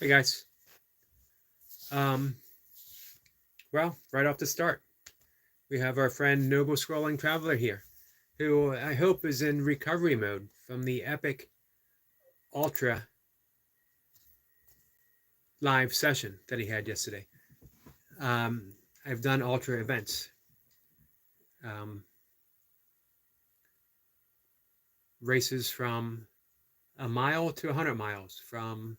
Hey guys. Um, well, right off the start, we have our friend Noble Scrolling Traveler here, who I hope is in recovery mode from the epic Ultra live session that he had yesterday. I've done Ultra events, um, races from a mile to 100 miles, from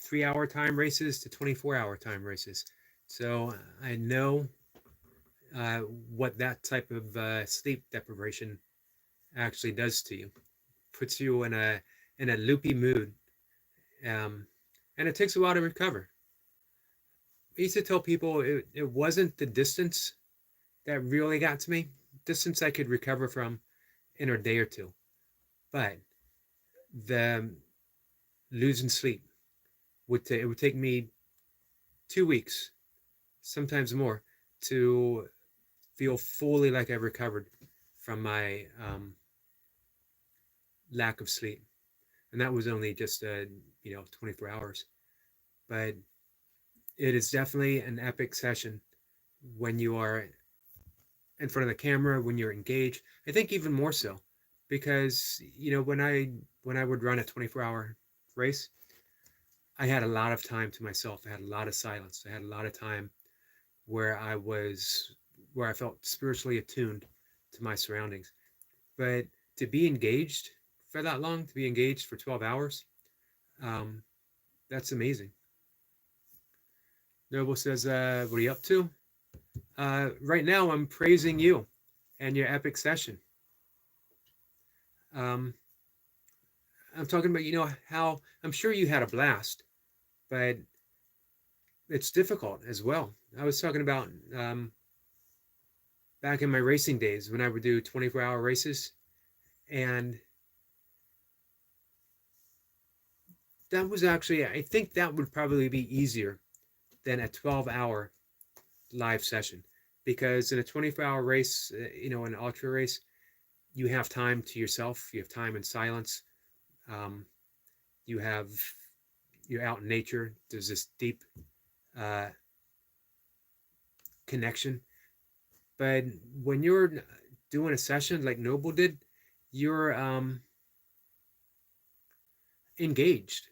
3 hour time races to 24-hour time races. So I know uh, what that type of sleep deprivation actually does to you. Puts you in a loopy mood, um, and it takes a while to recover. I used to tell people it wasn't the distance that really got to me. Distance I could recover from in a day or two, but the losing sleep it would take me 2 weeks, sometimes more, to feel fully like I recovered from my lack of sleep, and that was only just 24 hours. But it is definitely an epic session when you are in front of the camera, when you're engaged. I think even more so because when I would run a 24-hour race, I had a lot of time to myself. I had a lot of silence. I had a lot of time where I felt spiritually attuned to my surroundings. But to be engaged for that long, to be engaged for 12 hours, um, that's amazing. Noble says, what are you up to? Right now, I'm praising you and your epic session. Um, I'm talking about, how I'm sure you had a blast, but it's difficult as well. I was talking about back in my racing days when I would do 24-hour races, and that was actually, I think that would probably be easier than a 12-hour live session, because in a 24-hour race, an ultra race, you have time to yourself, you have time in silence, um, you have you're out in nature. There's this deep uh, connection. But when you're doing a session like Noble did, you're engaged.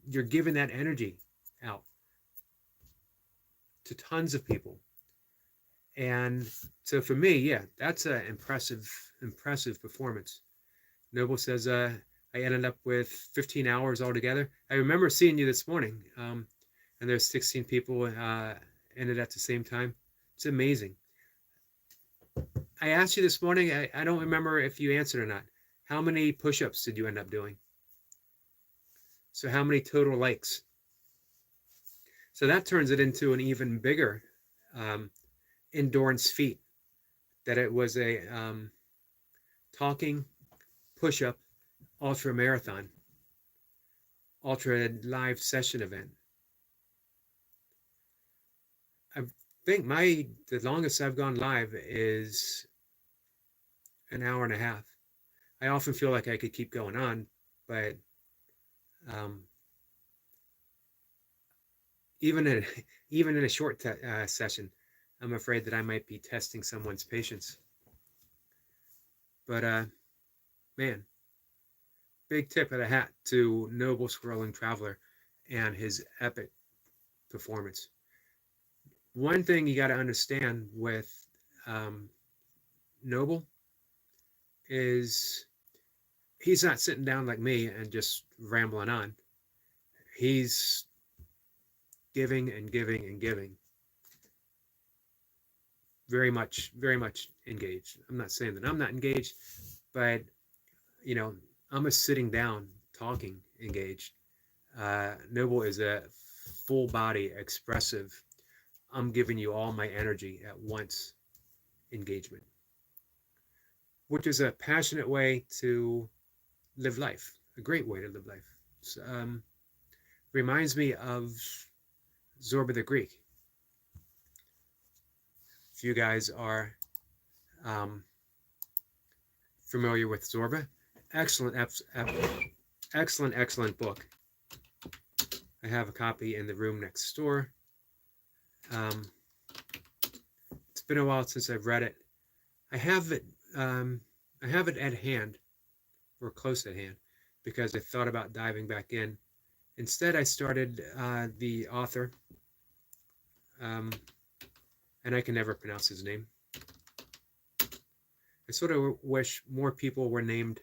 You're giving that energy out to tons of people. And so for me, yeah, that's an impressive performance. Noble says, I ended up with 15 hours altogether. I remember seeing you this morning, and there's 16 people in it at the same time. It's amazing. I asked you this morning, I don't remember if you answered or not. How many push ups did you end up doing? So, how many total likes? So, that turns it into an even bigger um, endurance feat, that it was a talking push up ultra marathon, ultra live session event. I think the longest I've gone live is an hour and a half. I often feel like I could keep going on, but um, even in even in a short session, I'm afraid that I might be testing someone's patience. But man, big tip of the hat to Noble Scrolling Traveler and his epic performance. One thing you got to understand with um, Noble is he's not sitting down like me and just rambling on. He's giving and giving and giving. Very much engaged. I'm not saying that I'm not engaged, but I'm a sitting down, talking, engaged. Noble is a full body, expressive, I'm giving you all my energy at once engagement, which is a passionate way to live life, a great way to live life. So, reminds me of Zorba the Greek. If you guys are um, familiar with Zorba, excellent, excellent book. I have a copy in the room next door. It's been a while since I've read it. I have it. I have it at hand, or close at hand, because I thought about diving back in. Instead, I started the author, and I can never pronounce his name. I sort of wish more people were named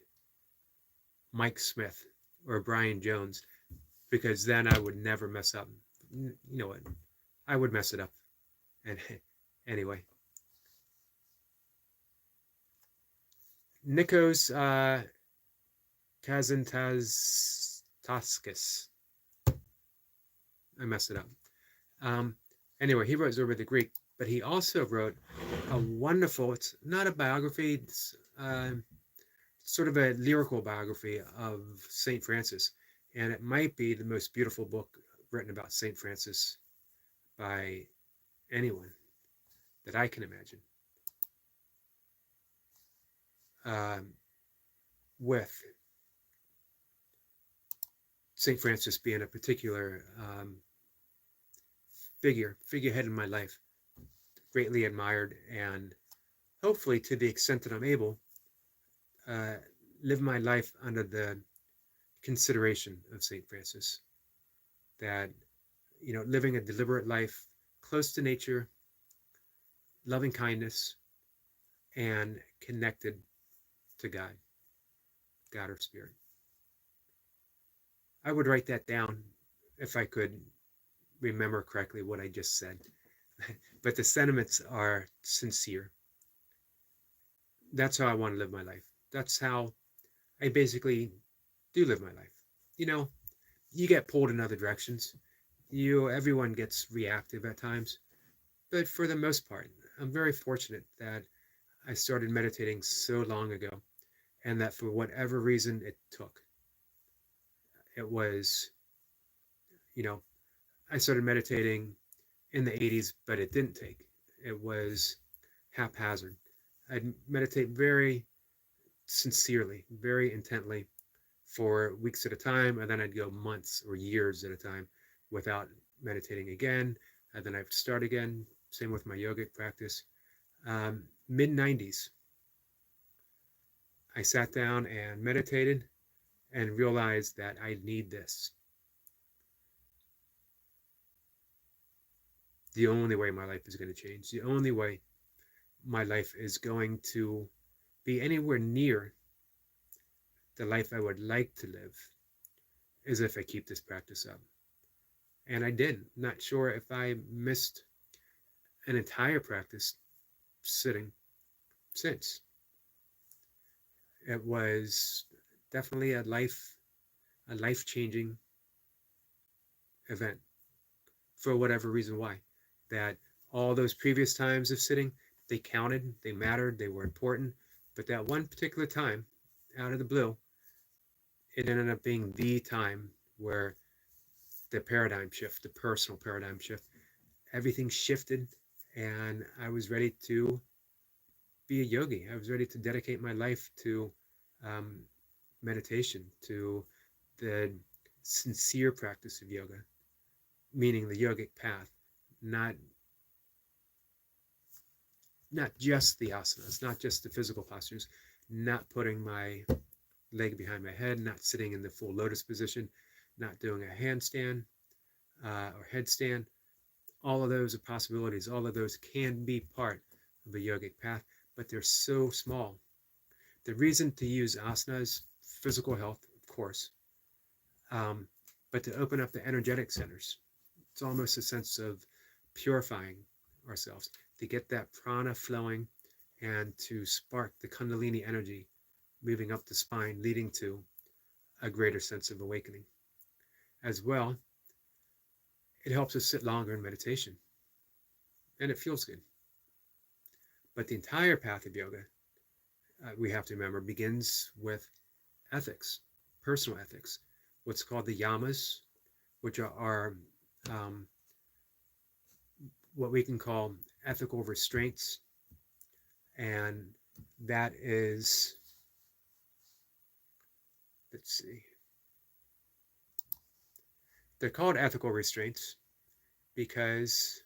Mike Smith or Brian Jones, because then I would never mess up. You know what? I would mess it up. And anyway, Nikos Kazantzakis. I messed it up. Anyway, he wrote Zorba the Greek, but he also wrote a wonderful, it's not a biography, it's sort of a lyrical biography of St. Francis. And it might be the most beautiful book written about St. Francis by anyone that I can imagine. With St. Francis being a particular figurehead in my life, greatly admired, and hopefully, to the extent that I'm able, live my life under the consideration of St. Francis. That, living a deliberate life, close to nature, loving kindness, and connected to God or Spirit. I would write that down if I could remember correctly what I just said. But the sentiments are sincere. That's how I want to live my life. That's how I basically do live my life. You get pulled in other directions. Everyone gets reactive at times. But for the most part, I'm very fortunate that I started meditating so long ago, and that for whatever reason it took. It was, I started meditating in the 80s, but it didn't take. It was haphazard. I'd meditate very sincerely, very intently for weeks at a time, and then I'd go months or years at a time without meditating again, and then I'd start again. Same with my yogic practice. Mid-90s, I sat down and meditated and realized that I need this. The only way my life is going to change, the only way my life is going to be anywhere near the life I would like to live, is if I keep this practice up. And I did. Not sure if I missed an entire practice sitting since. It was definitely a life-changing event, for whatever reason why. That all those previous times of sitting, they counted, they mattered, they were important. But that one particular time, out of the blue, it ended up being the time where the paradigm shift, the personal paradigm shift, everything shifted, and I was ready to be a yogi. I was ready to dedicate my life to meditation, to the sincere practice of yoga, meaning the yogic path, not just the asanas, not just the physical postures, not putting my leg behind my head, not sitting in the full lotus position, not doing a handstand or headstand. All of those are possibilities. All of those can be part of a yogic path, but they're so small. The reason to use asanas, physical health, of course, but to open up the energetic centers. It's almost a sense of purifying ourselves, to get that prana flowing and to spark the kundalini energy moving up the spine, leading to a greater sense of awakening. As well, it helps us sit longer in meditation, and it feels good. But the entire path of yoga, we have to remember, begins with ethics, personal ethics, what's called the yamas, which are what we can call ethical restraints. And that is, They're called ethical restraints because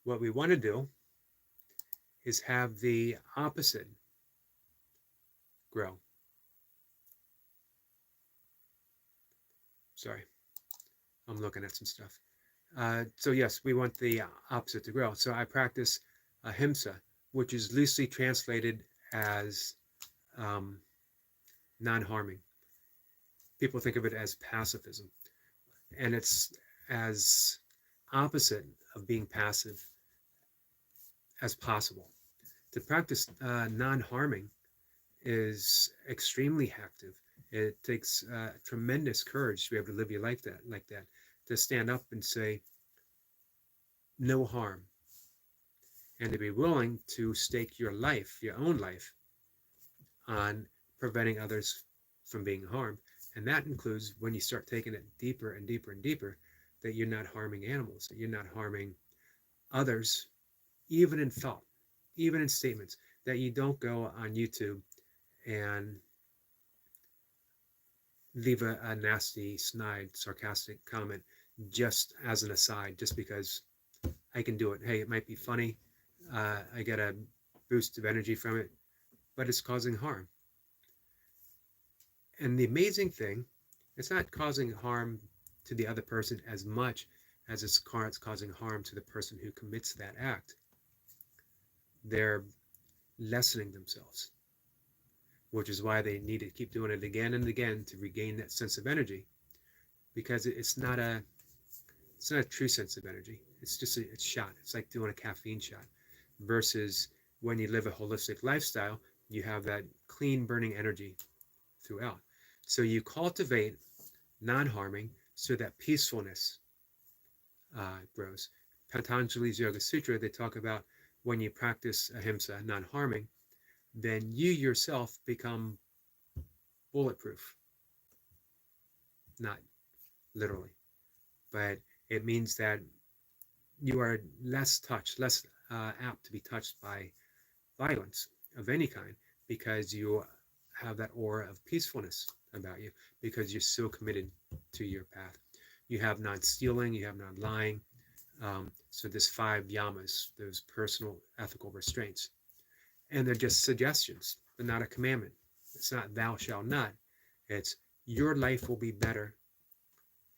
what we want to do is have the opposite grow. Sorry, I'm looking at some stuff. So yes, we want the opposite to grow. So I practice ahimsa, which is loosely translated as non-harming. People think of it as pacifism, and it's as opposite of being passive as possible. To practice non-harming is extremely active. It takes tremendous courage to be able to live your life like that, to stand up and say no harm, and to be willing to stake your life, your own life, on preventing others from being harmed. And that includes when you start taking it deeper and deeper and deeper, that you're not harming animals, that you're not harming others, even in thought, even in statements, that you don't go on YouTube and leave a nasty, snide, sarcastic comment just as an aside, just because I can do it. Hey, it might be funny. I get a boost of energy from it, but it's causing harm. And the amazing thing, it's not causing harm to the other person as much as it's causing harm to the person who commits that act. They're lessening themselves, which is why they need to keep doing it again and again to regain that sense of energy, because it's not a true sense of energy. It's just a shot. It's like doing a caffeine shot, versus when you live a holistic lifestyle, you have that clean burning energy throughout. So you cultivate non-harming so that peacefulness grows. Patanjali's Yoga Sutra, they talk about when you practice ahimsa, non-harming, then you yourself become bulletproof. Not literally, but it means that you are less apt to be touched by violence of any kind, because you have that aura of peacefulness about you, because you're so committed to your path. You have non-stealing, you have non-lying. So there's 5 yamas, those personal ethical restraints. And they're just suggestions. They're not a commandment. It's not thou shalt not. It's your life will be better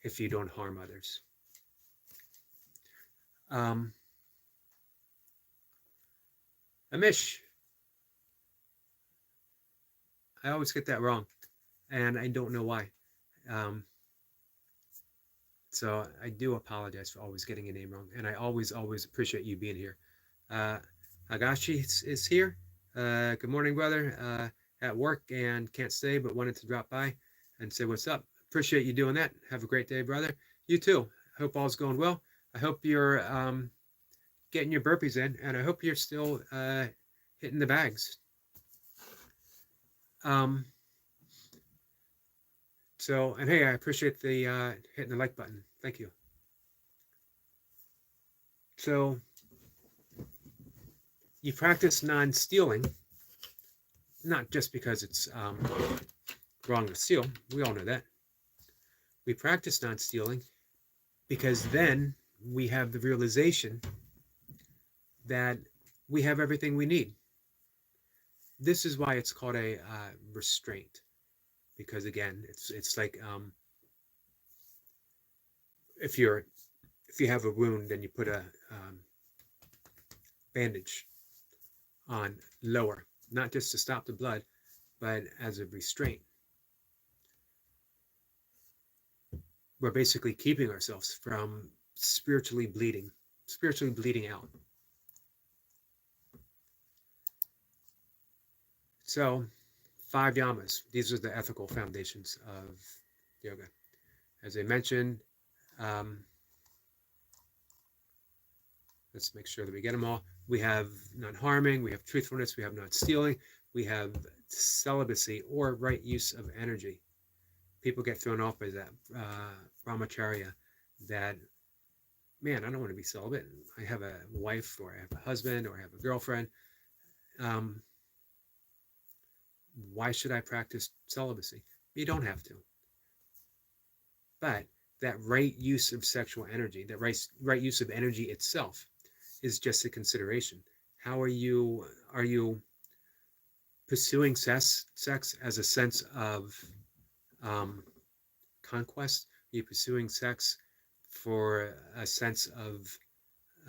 if you don't harm others. Amish, I always get that wrong, and I don't know why. So I do apologize for always getting your name wrong, and I always appreciate you being here. Agashi is here. Good morning, brother. At work and can't stay, but wanted to drop by and say what's up. Appreciate you doing that. Have a great day, brother. You too. Hope all's going well. I hope you're getting your burpees in, and I hope you're still hitting the bags. So, and hey, I appreciate the hitting the like button. Thank you. So, you practice non-stealing, not just because it's wrong to steal. We all know that. We practice non-stealing because then we have the realization that we have everything we need. This is why it's called a restraint, because again, it's like if you have a wound and you put a bandage on lower, not just to stop the blood, but as a restraint. We're basically keeping ourselves from spiritually bleeding out. So 5 yamas, these are the ethical foundations of yoga. As I mentioned, let's make sure that we get them all. We have non-harming, we have truthfulness, we have non-stealing, we have celibacy or right use of energy. People get thrown off by that brahmacharya, that, man, I don't want to be celibate. I have a wife, or I have a husband, or I have a girlfriend. Why should I practice celibacy? You don't have to. But that right use of sexual energy, that right use of energy itself is just a consideration. How are you pursuing sex as a sense of um, conquest? Are you pursuing sex for a sense of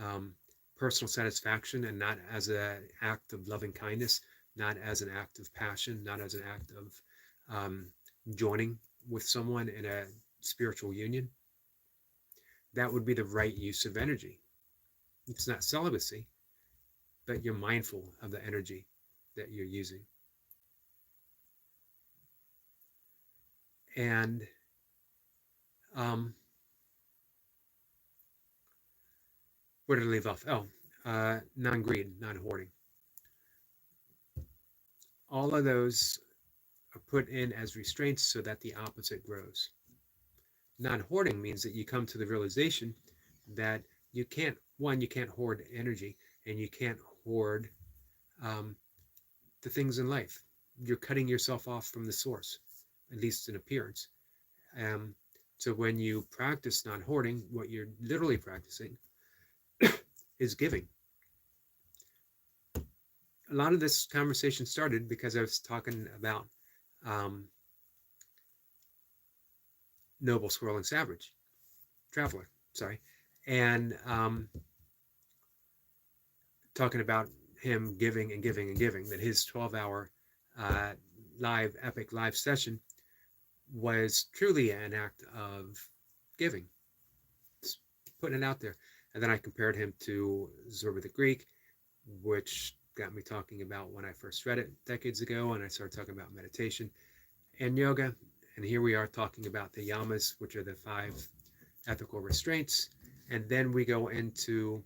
um, personal satisfaction and not as an act of loving kindness, not as an act of passion, not as an act of um, joining with someone in a spiritual union? That would be the right use of energy. It's not celibacy, but you're mindful of the energy that you're using. And um, where did I leave off? Oh, non-greed, non-hoarding. All of those are put in as restraints so that the opposite grows. Non-hoarding means that you come to the realization that you can't hoard energy, and you can't hoard um, the things in life. You're cutting yourself off from the source, at least in appearance. Um, so when you practice non-hoarding, what you're literally practicing is giving. A lot of this conversation started because I was talking about um, Noble Swirling Savage, Traveler, sorry, and talking about him giving and giving and giving, that his 12-hour uh, epic live session was truly an act of giving, just putting it out there. And then I compared him to Zorba the Greek, which got me talking about when I first read it decades ago, and I started talking about meditation and yoga. And here we are talking about the yamas, which are the 5 ethical restraints. And then we go into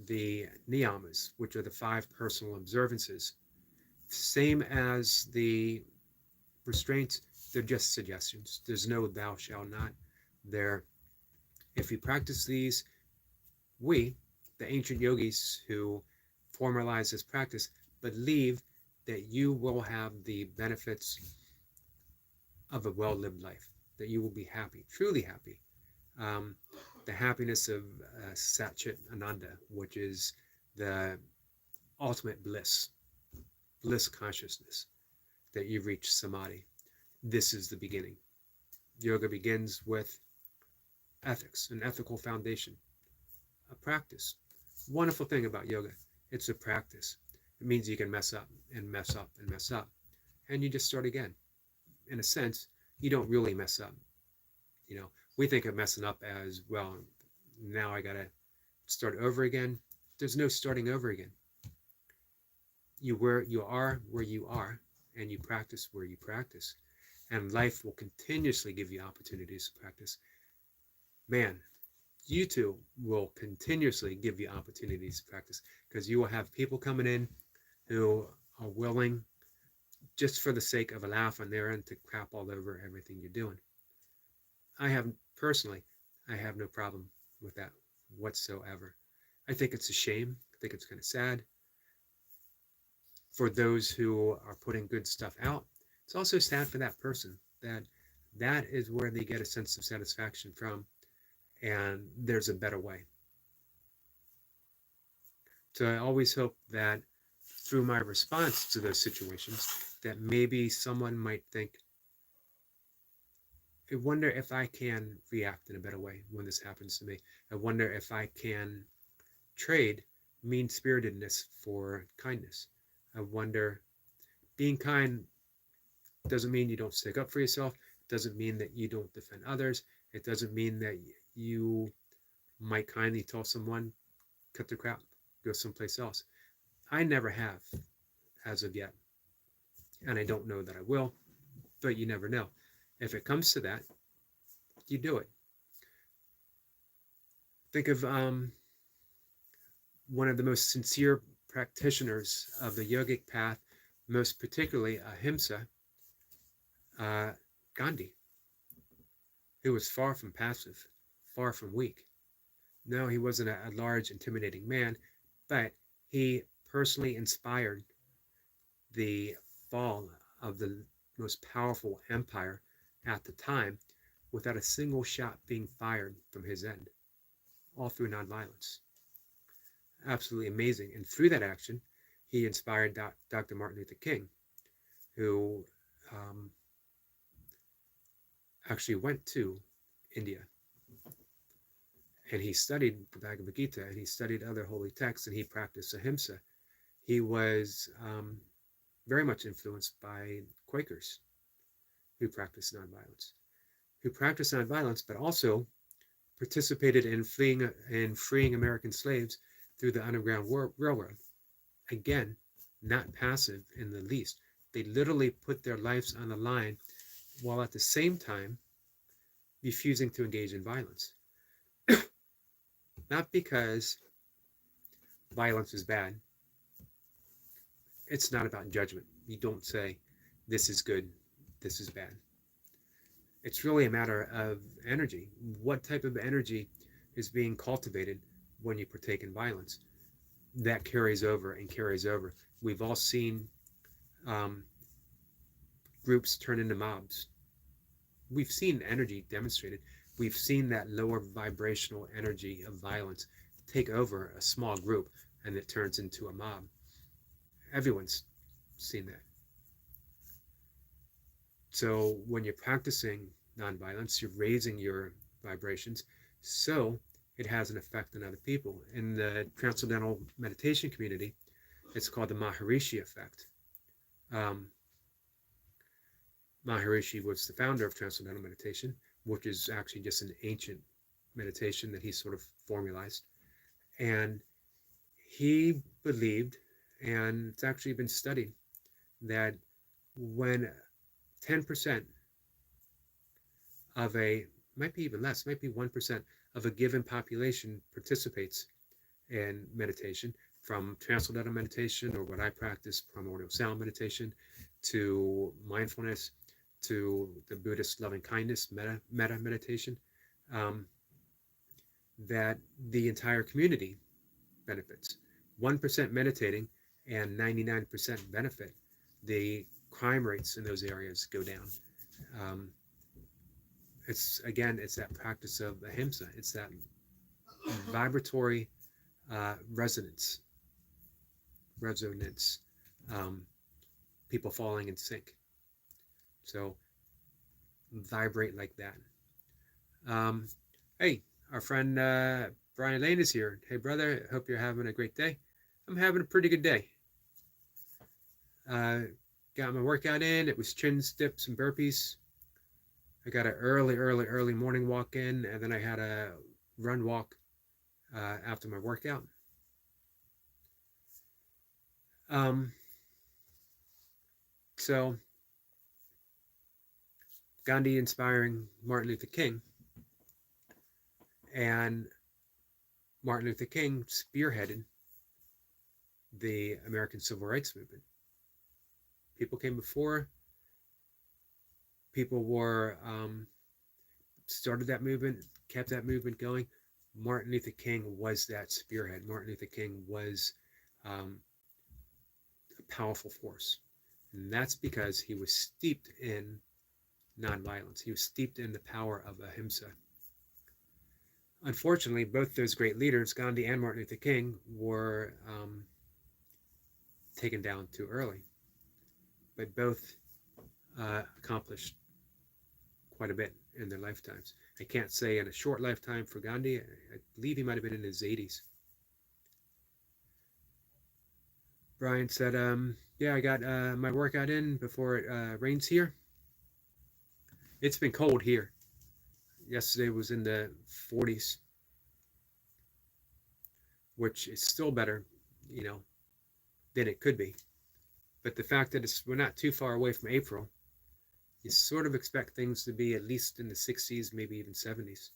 the niyamas, which are the 5 personal observances. Same as the restraints, they're just suggestions. There's no thou shalt not there. If you practice these, we, the ancient yogis who formalize this practice, believe that you will have the benefits of a well-lived life, that you will be happy, truly happy. Um, the happiness of Satchit Ananda, which is the ultimate bliss consciousness, that you reach samadhi. This is the beginning. Yoga begins with ethics, an ethical foundation, a practice. Wonderful thing about yoga, it's a practice. It means you can mess up and mess up and mess up, and you just start again. In a sense, you don't really mess up. You know, we think of messing up as, well, now I gotta start over again. There's no starting over again. You are where you are, and you practice where you practice, and life will continuously give you opportunities to practice. Man, you too will continuously give you opportunities to practice, because you will have people coming in who are willing, just for the sake of a laugh on their end, to crap all over everything you're doing. Personally, I have no problem with that whatsoever. I think it's a shame. I think it's kind of sad for those who are putting good stuff out. It's also sad for that person, that is where they get a sense of satisfaction from, and there's a better way. So I always hope that through my response to those situations, that maybe someone might think, I wonder if I can react in a better way when this happens to me. I wonder if I can trade mean-spiritedness for kindness. I wonder, being kind doesn't mean you don't stick up for yourself. It doesn't mean that you don't defend others. It doesn't mean that you might kindly tell someone, cut the crap, go someplace else. I never have, as of yet, and I don't know that I will, but you never know. If it comes to that, you do it. Think of one of the most sincere practitioners of the yogic path, most particularly ahimsa, Gandhi, who was far from passive, far from weak. No, he wasn't a large, intimidating man, but he personally inspired the fall of the most powerful empire at the time, without a single shot being fired from his end, all through nonviolence. Absolutely amazing. And through that action, he inspired Dr. Martin Luther King, who actually went to India, and he studied the Bhagavad Gita, and he studied other holy texts, and he practiced ahimsa. He was very much influenced by Quakers who practiced nonviolence, but also participated in freeing American slaves through the Underground Railroad. Again, not passive in the least. They literally put their lives on the line while at the same time refusing to engage in violence. Not because violence is bad. It's not about judgment. You don't say, this is good, this is bad. It's really a matter of energy. What type of energy is being cultivated when you partake in violence? That carries over and carries over. We've all seen groups turn into mobs. We've seen energy demonstrated. We've seen that lower vibrational energy of violence take over a small group, and it turns into a mob. Everyone's seen that. So when you're practicing nonviolence, you're raising your vibrations, so it has an effect on other people. In the Transcendental Meditation community, it's called the Maharishi effect. Maharishi was the founder of Transcendental Meditation, which is actually just an ancient meditation that he sort of formalized. And he believed, and it's actually been studied, that when 10% of might be even less, might be 1% of a given population participates in meditation, from transcendental meditation, or what I practice, primordial sound meditation, to mindfulness, to the Buddhist loving kindness metta meditation, that the entire community benefits. 1% meditating and 99% benefit. The crime rates in those areas go down. It's that practice of ahimsa. It's that vibratory resonance, people falling in sync. So vibrate like that. Hey, our friend Brian Lane is here. Hey, brother, hope you're having a great day. I'm having a pretty good day. Got my workout in. It was chins, dips, and burpees. I got an early morning walk in, and then I had a run walk after my workout. So Gandhi inspiring Martin Luther King, and Martin Luther King spearheaded the American Civil Rights Movement. People came before. People were started that movement, kept that movement going. Martin Luther King was that spearhead. Martin Luther King was a powerful force. And that's because he was steeped in nonviolence. He was steeped in the power of ahimsa. Unfortunately, both those great leaders, Gandhi and Martin Luther King, were taken down too early. But both accomplished quite a bit in their lifetimes. I can't say in a short lifetime for Gandhi. I believe he might have been in his 80s. Brian said, yeah, I got my workout in before it rains here. It's been cold here. Yesterday was in the 40s, which is still better, than it could be. But the fact that we're not too far away from April, you sort of expect things to be at least in the 60s, maybe even 70s.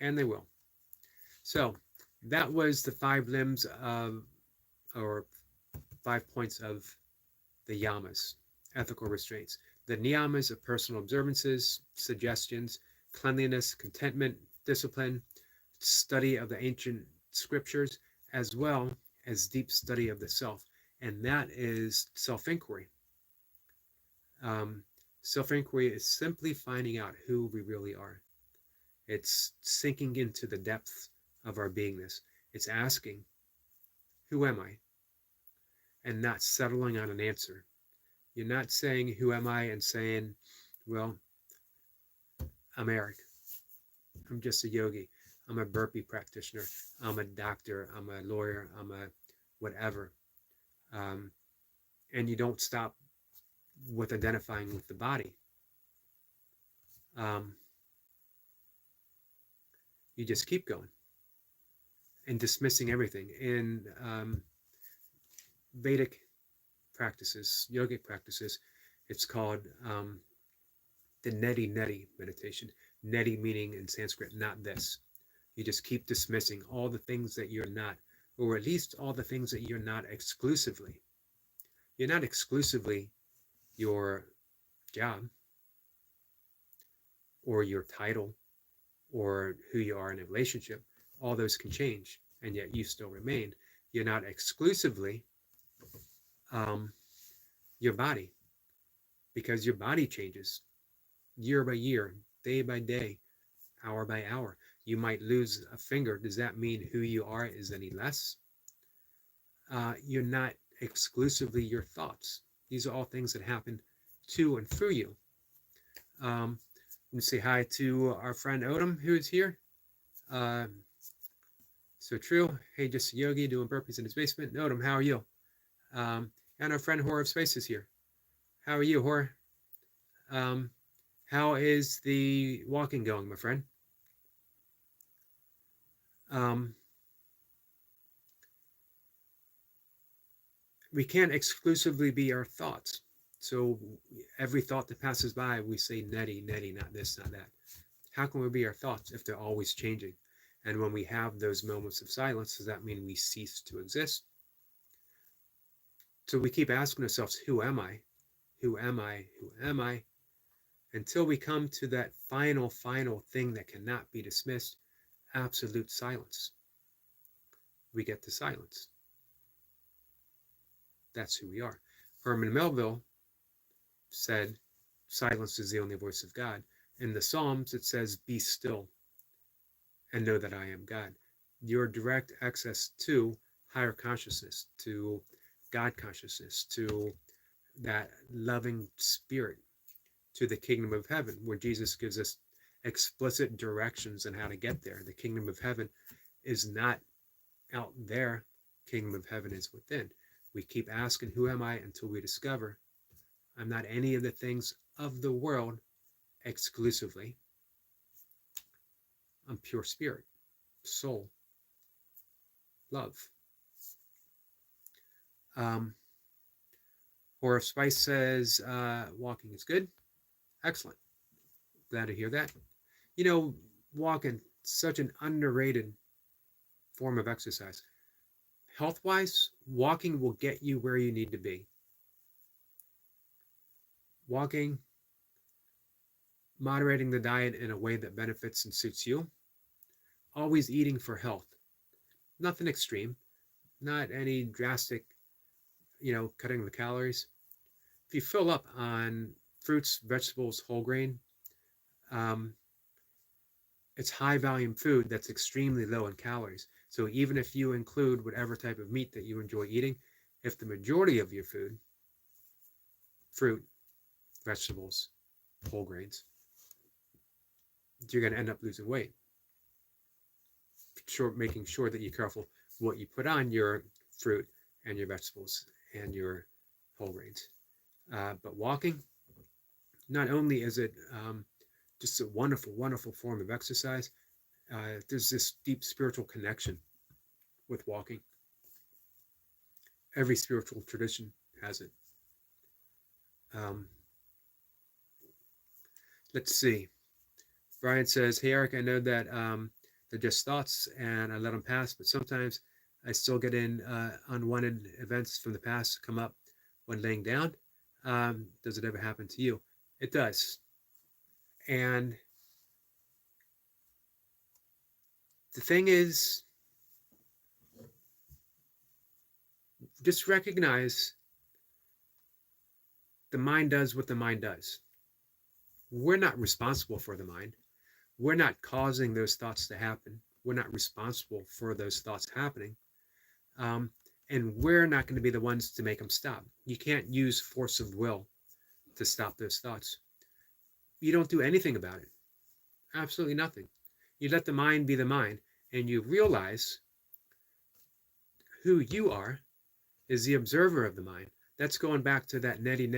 And they will. So that was the 5 limbs of, or 5 points of the yamas, ethical restraints. The niyamas of personal observances, suggestions, cleanliness, contentment, discipline, study of the ancient scriptures, as well as deep study of the self. And that is self-inquiry. Self-inquiry is simply finding out who we really are. It's sinking into the depths of our beingness. It's asking, who am I? And not settling on an answer. You're not saying, who am I? And saying, well, I'm Eric. I'm just a yogi. I'm a burpee practitioner. I'm a doctor. I'm a lawyer. I'm a whatever. Um, and you don't stop with identifying with the body. Um, you just keep going and dismissing everything. In Vedic practices, yogic practices, it's called the neti meditation. Neti meaning in Sanskrit, not this. You just keep dismissing all the things that you're not, or at least all the things that you're not exclusively. You're not exclusively your job or your title or who you are in a relationship. All those can change, and yet you still remain. You're not exclusively your body, because your body changes year by year, day by day, hour by hour. You might lose a finger. Does that mean who you are is any less? You're not exclusively your thoughts. These are all things that happen to and through you. Let me say hi to our friend Odom, who is here. So true. Hey, just a yogi doing burpees in his basement. Odom, how are you? And our friend Horror of Space is here. How are you, Horror? How is the walking going, my friend? We can't exclusively be our thoughts. So every thought that passes by, we say neti, neti, not this, not that. How can we be our thoughts if they're always changing? And when we have those moments of silence, does that mean we cease to exist? So we keep asking ourselves, who am I? Who am I? Who am I? Until we come to that final thing that cannot be dismissed, absolute silence. We get to silence. That's who we are. Herman Melville said, silence is the only voice of God. In the Psalms, it says, be still and know that I am God. Your direct access to higher consciousness, to God consciousness, to that loving spirit, to the kingdom of heaven, where Jesus gives us explicit directions on how to get there. The kingdom of heaven is not out there. Kingdom of heaven is within. We keep asking, who am I? Until we discover I'm not any of the things of the world exclusively. I'm pure spirit, soul, love. Or if Spice says walking is good, excellent. Glad to hear that. You know, walking, such an underrated form of exercise. Health-wise, walking will get you where you need to be. Walking, moderating the diet in a way that benefits and suits you. Always eating for health. Nothing extreme, not any drastic, cutting the calories. If you fill up on fruits, vegetables, whole grain, it's high volume food that's extremely low in calories. So even if you include whatever type of meat that you enjoy eating, if the majority of your food, fruit, vegetables, whole grains, you're going to end up losing weight. Making sure that you're careful what you put on your fruit and your vegetables and your whole grains. But walking, not only is it just a wonderful form of exercise, there's this deep spiritual connection with walking. Every spiritual tradition has it. Let's see. Brian says, hey, Eric, I know that they're just thoughts and I let them pass, but sometimes I still get in unwanted events from the past come up when laying down. Does it ever happen to you? It does. And the thing is, just recognize the mind does what the mind does. We're not responsible for the mind. We're not causing those thoughts to happen. We're not responsible for those thoughts happening. Um, and we're not going to be the ones to make them stop. You can't use force of will to stop those thoughts. You don't do anything about it. Absolutely nothing. You let the mind be the mind, and you realize who you are is the observer of the mind. That's going back to that neti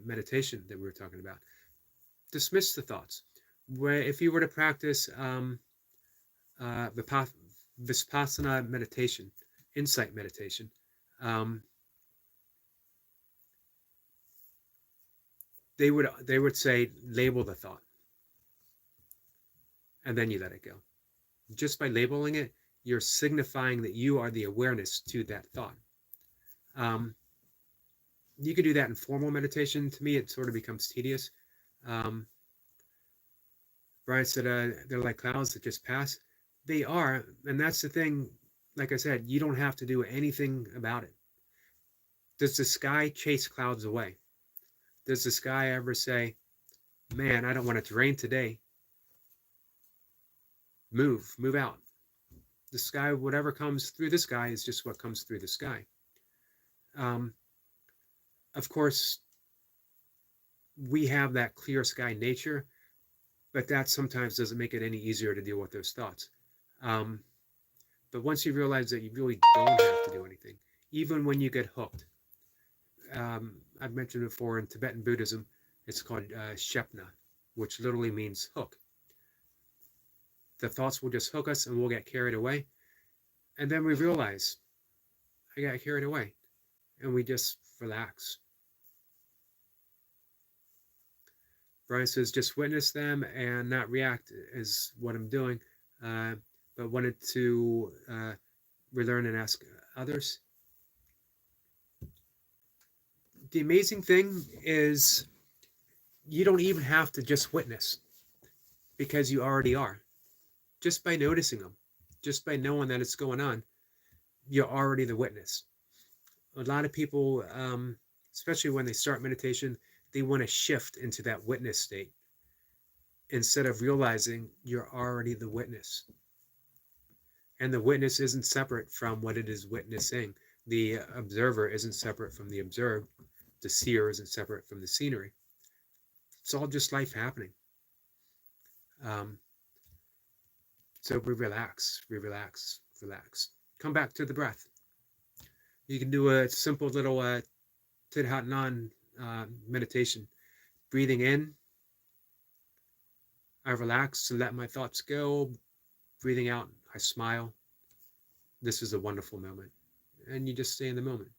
meditation that we were talking about. Dismiss the thoughts. Where if you were to practice Vipassana meditation, insight meditation, um, they would say label the thought, and then you let it go. Just by labeling it, you're signifying that you are the awareness to that thought. You could do that in formal meditation. To me, it sort of becomes tedious. Um, Brian said they're like clouds that just pass. They are, and that's the thing. Like I said, you don't have to do anything about it. Does the sky chase clouds away? Does the sky ever say, man, I don't want it to rain today? Move out. The sky, whatever comes through the sky is just what comes through the sky. Of course, we have that clear sky nature, but that sometimes doesn't make it any easier to deal with those thoughts. But once you realize that you really don't have to do anything, even when you get hooked, I've mentioned before in Tibetan Buddhism, it's called Shepna, which literally means hook. The thoughts will just hook us and we'll get carried away. And then we realize, I got carried away. And we just relax. Brian says, just witness them and not react is what I'm doing. But wanted to relearn and ask others. The amazing thing is you don't even have to just witness because you already are. Just by noticing them, just by knowing that it's going on, you're already the witness. A lot of people, especially when they start meditation, they want to shift into that witness state instead of realizing you're already the witness. And the witness isn't separate from what it is witnessing. The observer isn't separate from the observed. The seer isn't separate from the scenery. It's all just life happening. So we relax. Come back to the breath. You can do a simple little Thich Nhat Hanh meditation. Breathing in, I relax and let my thoughts go. Breathing out, I smile. This is a wonderful moment. And you just stay in the moment.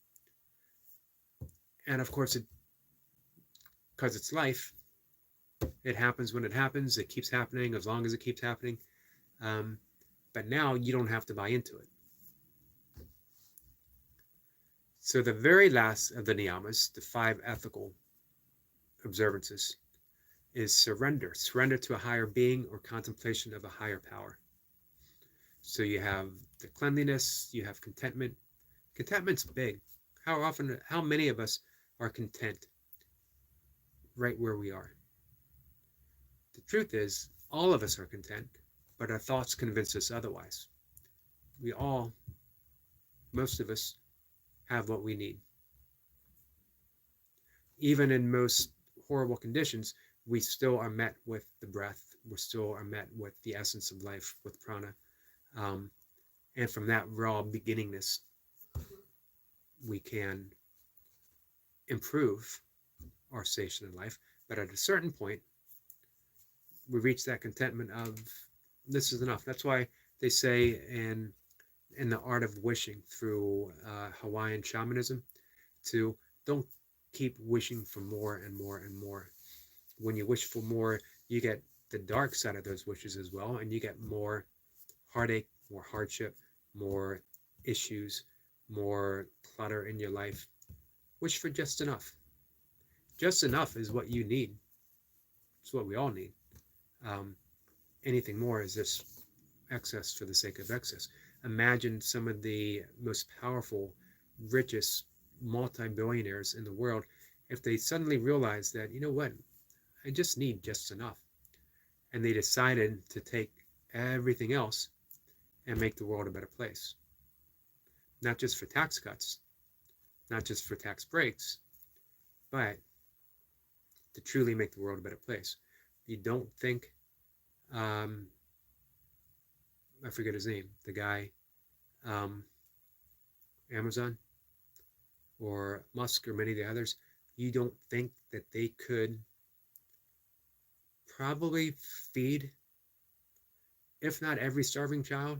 And of course, because it's life, it happens when it happens. It keeps happening as long as it keeps happening. But now you don't have to buy into it. So the very last of the niyamas, the 5 ethical observances, is surrender. Surrender to a higher being or contemplation of a higher power. So you have the cleanliness, you have contentment. Contentment's big. How many of us are content right where we are? The truth is, all of us are content, but our thoughts convince us otherwise. Most of us, have what we need. Even in most horrible conditions, we still are met with the breath. We still are met with the essence of life, with prana. And from that raw beginningness, we can improve our station in life. But at a certain point, we reach that contentment of, this is enough. That's why they say in the art of wishing through Hawaiian shamanism, to don't keep wishing for more and more and more. When you wish for more, you get the dark side of those wishes as well, and you get more heartache, more hardship, more issues, more clutter in your life. Wish for just enough. Just enough is what you need. It's what we all need. Anything more is just excess for the sake of excess. Imagine some of the most powerful, richest multi-billionaires in the world if they suddenly realized that, you know what, I just need just enough. And they decided to take everything else and make the world a better place. Not just for tax cuts, not just for tax breaks, but to truly make the world a better place. You don't think, um, I forget his name, the guy, um, Amazon or Musk or many of the others, you don't think that they could probably feed, if not every starving child,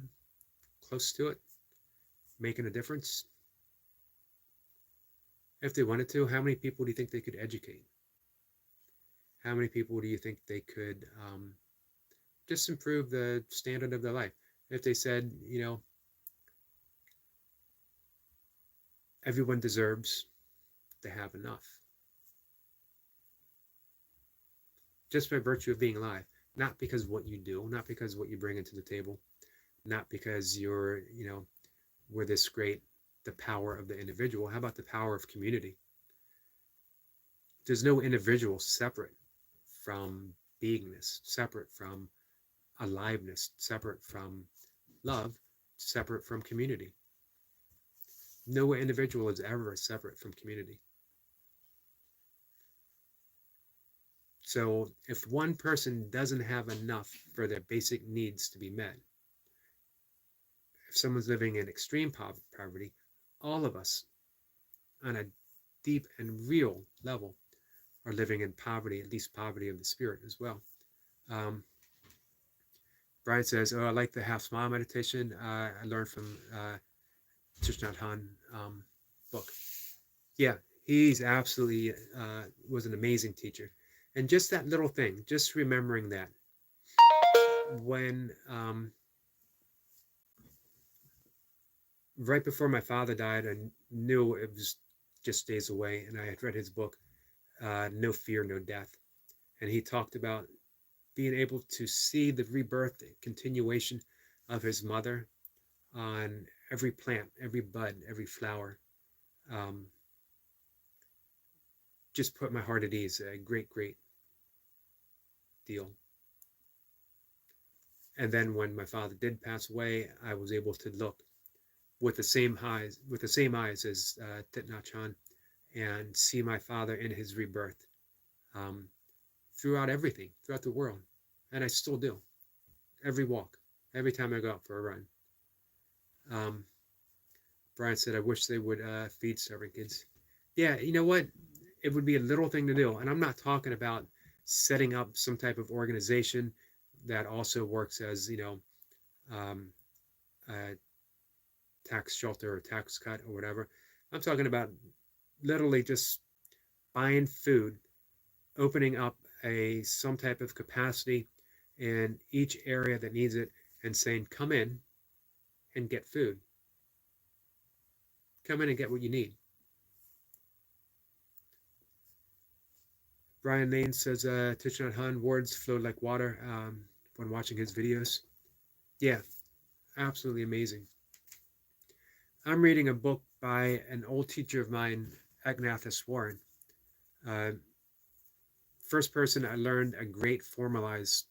close to it, making a difference? If they wanted to, how many people do you think they could educate? How many people do you think they could just improve the standard of their life? If they said, everyone deserves to have enough, just by virtue of being alive, not because of what you do, not because of what you bring into the table, not because we're this great, the power of the individual. How about the power of community? There's no individual separate from beingness, separate from aliveness, separate from love, separate from community. No individual is ever separate from community. So if one person doesn't have enough for their basic needs to be met, if someone's living in extreme poverty, all of us on a deep and real level are living in poverty, at least poverty of the spirit as well. Brian says, "Oh, I like the half smile meditation. I learned from Thich Nhat Hanh book." Yeah, he's absolutely was an amazing teacher, and just that little thing, just remembering that when right before my father died, I knew it was just days away, and I had read his book, No Fear, No Death, and he talked about being able to see the rebirth and continuation of his mother on every plant, every bud, every flower. Um, just put my heart at ease. A great, great deal. And then when my father did pass away, I was able to look with the same eyes as Thich Nhat Hanh, and see my father in his rebirth um, throughout everything, throughout the world, and I still do. Every walk, every time I go out for a run. Um, Brian said, "I wish they would feed starving kids." Yeah, you know what? It would be a little thing to do, and I'm not talking about setting up some type of organization that also works as um, a tax shelter or tax cut or whatever. I'm talking about literally just buying food, opening up some type of capacity in each area that needs it, and saying, "Come in and get food. Come in and get what you need." Brian Lane says, Thich Nhat Hanh words flowed like water when watching his videos. Yeah, absolutely amazing. I'm reading a book by an old teacher of mine, Agnathus Warren. Uh, First person I learned a great formalized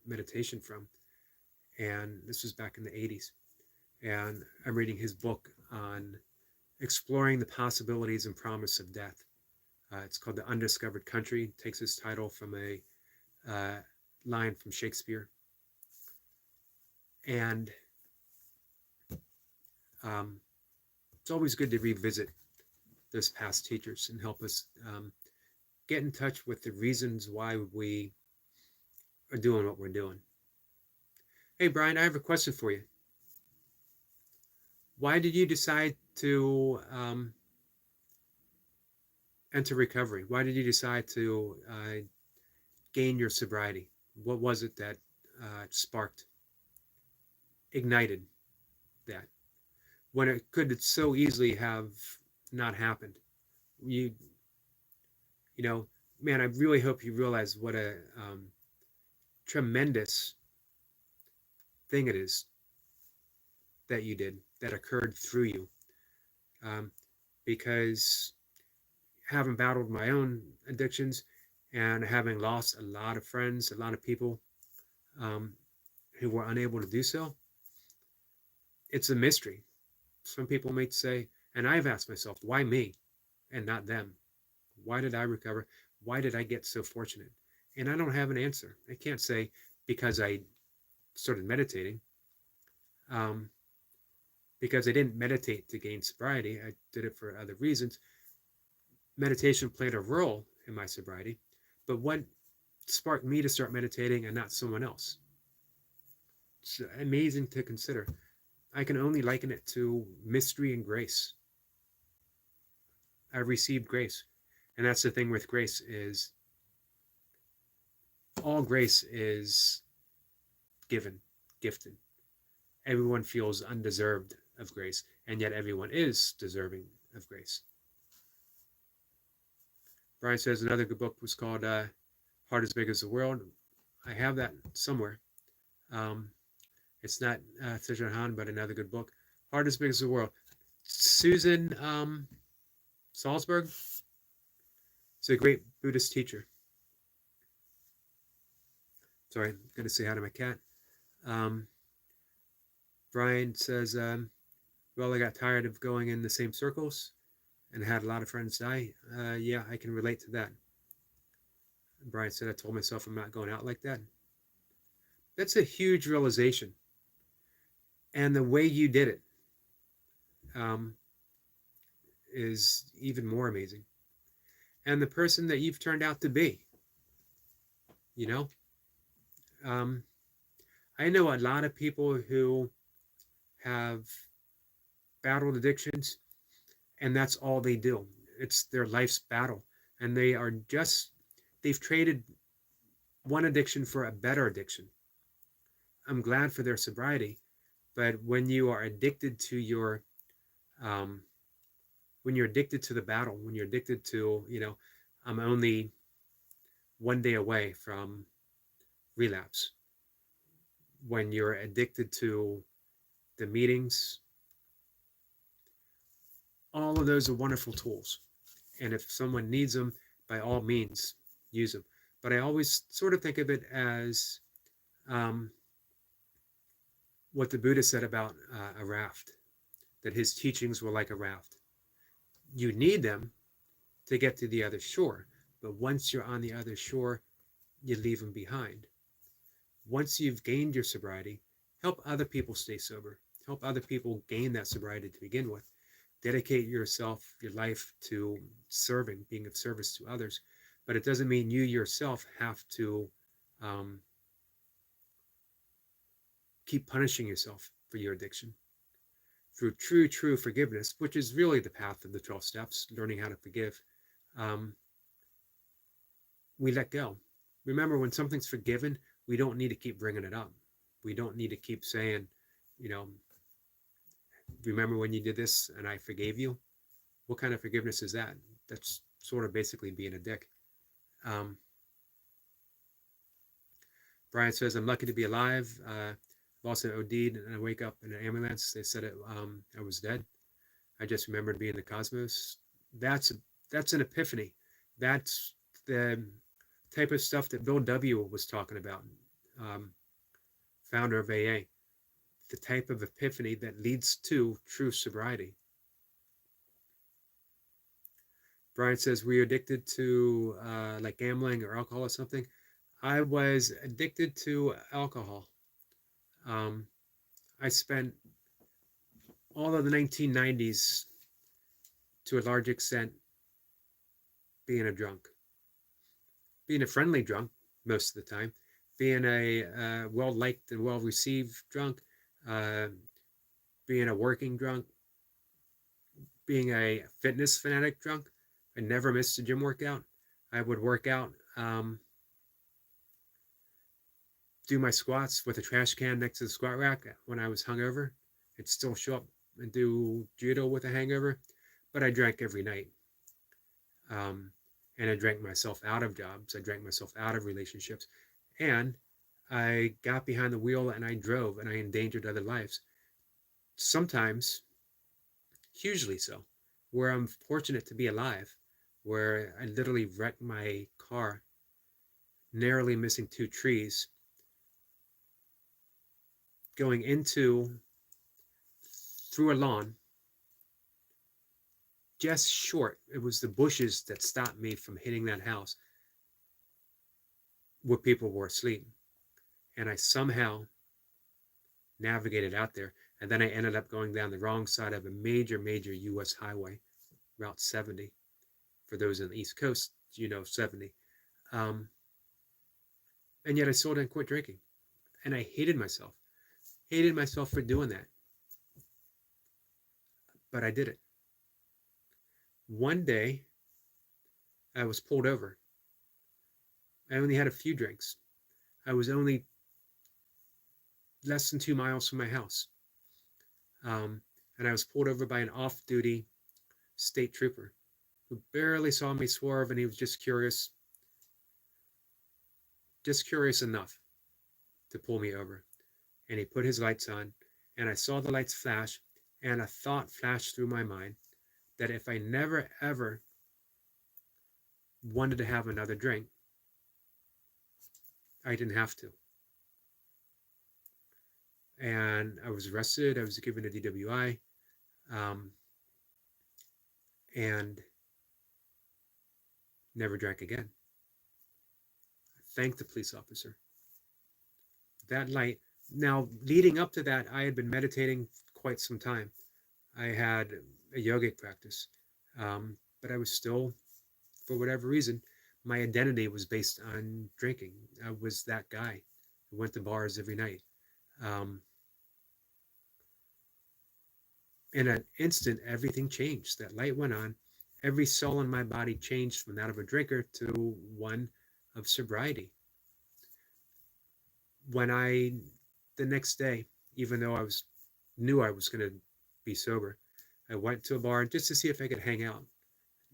meditation from, and this was back in the 80s. And I'm reading his book on exploring the possibilities and promise of death. It's called The Undiscovered Country. It takes its title from a line from Shakespeare. And it's always good to revisit those past teachers and help us get in touch with the reasons why we are doing what we're doing. Hey, Brian, I have a question for you. Why did you decide to enter recovery? Why did you decide to gain your sobriety? What was it that sparked, ignited that, when it could so easily have not happened? You know, man, I really hope you realize what a tremendous thing it is that you did, that occurred through you. Because having battled my own addictions, And having lost a lot of friends, a lot of people um, who were unable to do so, it's a mystery. Some people might say, and I've asked myself, why me and not them? Why did I recover? Why did I get so fortunate? And I don't have an answer. I can't say because I started meditating, um, because I didn't meditate to gain sobriety. I did it for other reasons. Meditation played a role in my sobriety, but what sparked me to start meditating and not someone else? It's amazing to consider. I can only liken it to mystery and grace. I received grace. And that's the thing with grace is all grace is given, gifted. Everyone feels undeserved of grace, and yet everyone is deserving of grace. Brian says another good book was called Heart as Big as the World. I have that somewhere. Um, it's not Thich Han, but another good book. Heart as Big as the World. Susan Salzberg is a great Buddhist teacher. Sorry, I'm going to say hi to my cat. Brian says, well, I got tired of going in the same circles and had a lot of friends die. Yeah, I can relate to that. Brian said, I told myself I'm not going out like that. That's a huge realization. And the way you did it um, is even more amazing. And the person that you've turned out to be, you know, um, I know a lot of people who have battled addictions, and that's all they do. It's their life's battle. And they've traded one addiction for a better addiction. I'm glad for their sobriety, but when you are addicted to um, when you're addicted to the battle, when you're addicted to, I'm only one day away from relapse, when you're addicted to the meetings, all of those are wonderful tools. And if someone needs them, by all means, use them. But I always sort of think of it as um, what the Buddha said about a raft, that his teachings were like a raft. You need them to get to the other shore, but once you're on the other shore, you leave them behind. Once you've gained your sobriety, help other people stay sober. Help other people gain that sobriety to begin with. Dedicate yourself, your life to serving, being of service to others. But it doesn't mean you yourself have to um, keep punishing yourself for your addiction. Through true forgiveness, which is really the path of the 12 steps, learning how to forgive, um, we let go. Remember, when something's forgiven, we don't need to keep bringing it up. We don't need to keep saying, you know, remember when you did this and I forgave you? What kind of forgiveness is that? That's sort of basically being a dick. Um, Brian says, I'm lucky to be alive. I've also OD'd and I wake up in an ambulance. They said I was dead. I just remembered being in the cosmos. That's an epiphany. That's the type of stuff that Bill W. was talking about, founder of AA. The type of epiphany that leads to true sobriety. Brian says, were you addicted to like gambling or alcohol or something? I was addicted to alcohol. I spent all of the 1990s to a large extent being a drunk, being a friendly drunk most of the time, being a well-liked and well-received drunk, uh, being a working drunk, being a fitness fanatic drunk. I never missed a gym workout. I would work out, do my squats with a trash can next to the squat rack when I was hungover. I'd still show up and do judo with a hangover, but I drank every night. And I drank myself out of jobs. I drank myself out of relationships. And I got behind the wheel and I drove and I endangered other lives. Sometimes, hugely so, where I'm fortunate to be alive, where I literally wrecked my car narrowly missing 2 trees, going into through a lawn, just short. It was the bushes that stopped me from hitting that house where people were asleep. And I somehow navigated out there. And then I ended up going down the wrong side of a major US highway, Route 70. For those on the East Coast, 70. Um, and yet I still didn't quit drinking. And I hated myself. Hated myself for doing that. But I did it. One day, I was pulled over. I only had a few drinks. I was only less than 2 miles from my house. And I was pulled over by an off-duty state trooper who barely saw me swerve, and he was just curious enough to pull me over. And he put his lights on, and I saw the lights flash, and a thought flashed through my mind that if I never ever wanted to have another drink, I didn't have to. And I was arrested. I was given a DWI, and never drank again. I thanked the police officer. That light. Now, leading up to that, I had been meditating quite some time. I had a yogic practice, but I was still, for whatever reason, my identity was based on drinking. I was that guy who went to bars every night. In an instant, everything changed. That light went on. Every cell in my body changed from that of a drinker to one of sobriety. The next day, even though knew I was going to be sober, I went to a bar just to see if I could hang out,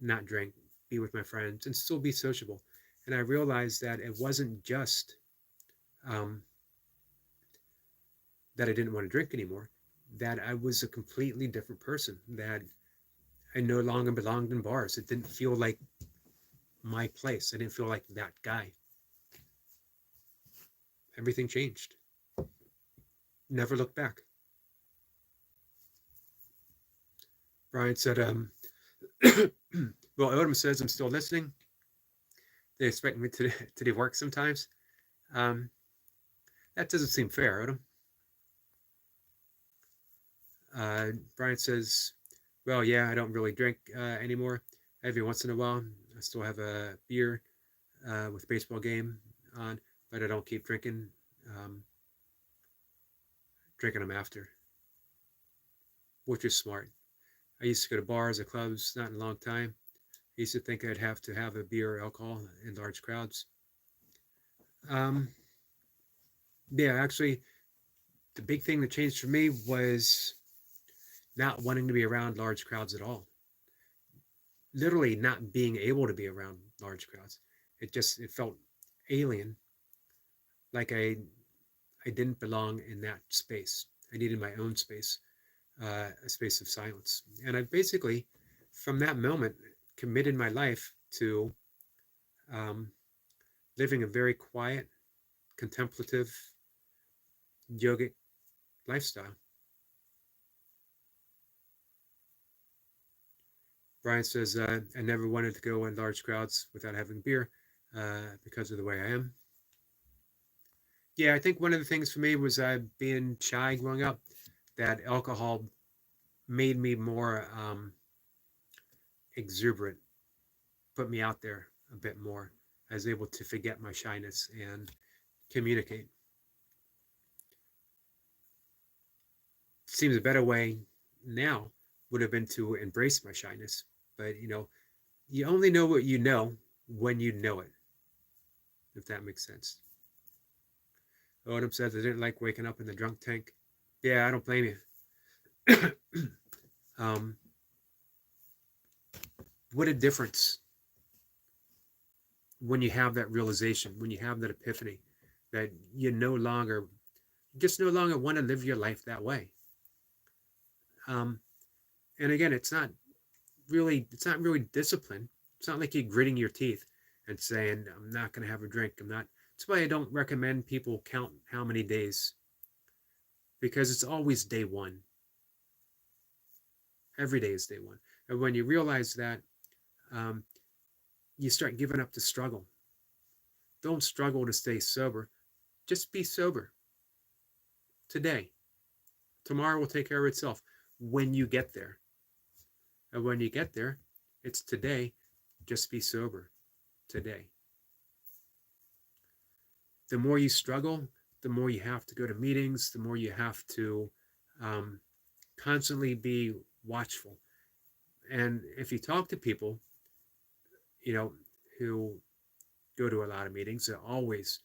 not drink, be with my friends, and still be sociable. And I realized that it wasn't just that I didn't want to drink anymore, that I was a completely different person, that I no longer belonged in bars. It didn't feel like my place. I didn't feel like that guy. Everything changed. Never looked back. Brian said, well, Odom says I'm still listening. They expect me to do work sometimes. That doesn't seem fair, Odom. Brian says, well, yeah, I don't really drink anymore. Every once in a while, I still have a beer with a baseball game on, but I don't keep drinking. Drinking them after, which is smart. I used to go to bars or clubs, not in a long time. I used to think I'd have to have a beer or alcohol in large crowds. Yeah, actually, the big thing that changed for me was not wanting to be around large crowds at all. Literally not being able to be around large crowds. It felt alien, like I didn't belong in that space. I needed my own space, a space of silence. And I basically, from that moment, committed my life to living a very quiet, contemplative, yogic lifestyle. Brian says, I never wanted to go in large crowds without having beer because of the way I am. Yeah, I think one of the things for me was being shy growing up, that alcohol made me more exuberant, put me out there a bit more. I was able to forget my shyness and communicate. Seems a better way now would have been to embrace my shyness. But, you only know what you know when you know it, if that makes sense. Odom says, I didn't like waking up in the drunk tank. Yeah, I don't blame you. What a difference when you have that realization, when you have that epiphany, that you just no longer want to live your life that way. And again, it's not really discipline. It's not like you're gritting your teeth and saying, I'm not going to have a drink. I'm not. That's why I don't recommend people count how many days, because it's always day one. Every day is day one. And when you realize that, um, you start giving up the struggle. Don't struggle to stay sober. Just be sober today. Tomorrow will take care of itself when you get there. And when you get there, it's today. Just be sober today. The more you struggle, the more you have to go to meetings, the more you have to um, constantly be watchful. And if you talk to people, who go to a lot of meetings, they're always,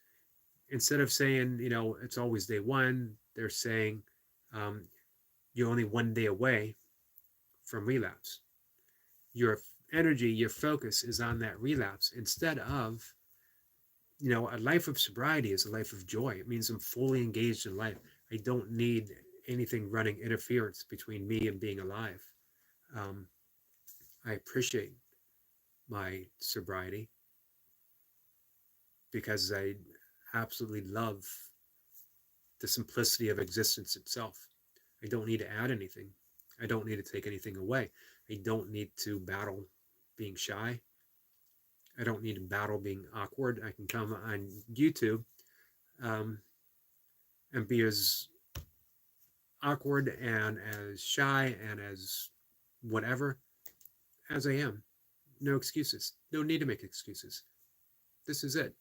instead of saying, it's always day one, they're saying um, you're only one day away from relapse. Your energy, your focus is on that relapse instead of, a life of sobriety is a life of joy. It means I'm fully engaged in life. I don't need anything running interference between me and being alive. Um, I appreciate my sobriety because I absolutely love the simplicity of existence itself. I don't need to add anything. I don't need to take anything away. I don't need to battle being shy. I don't need to battle being awkward. I can come on YouTube um, and be as awkward and as shy and as whatever as I am. No excuses. No need to make excuses. This is it.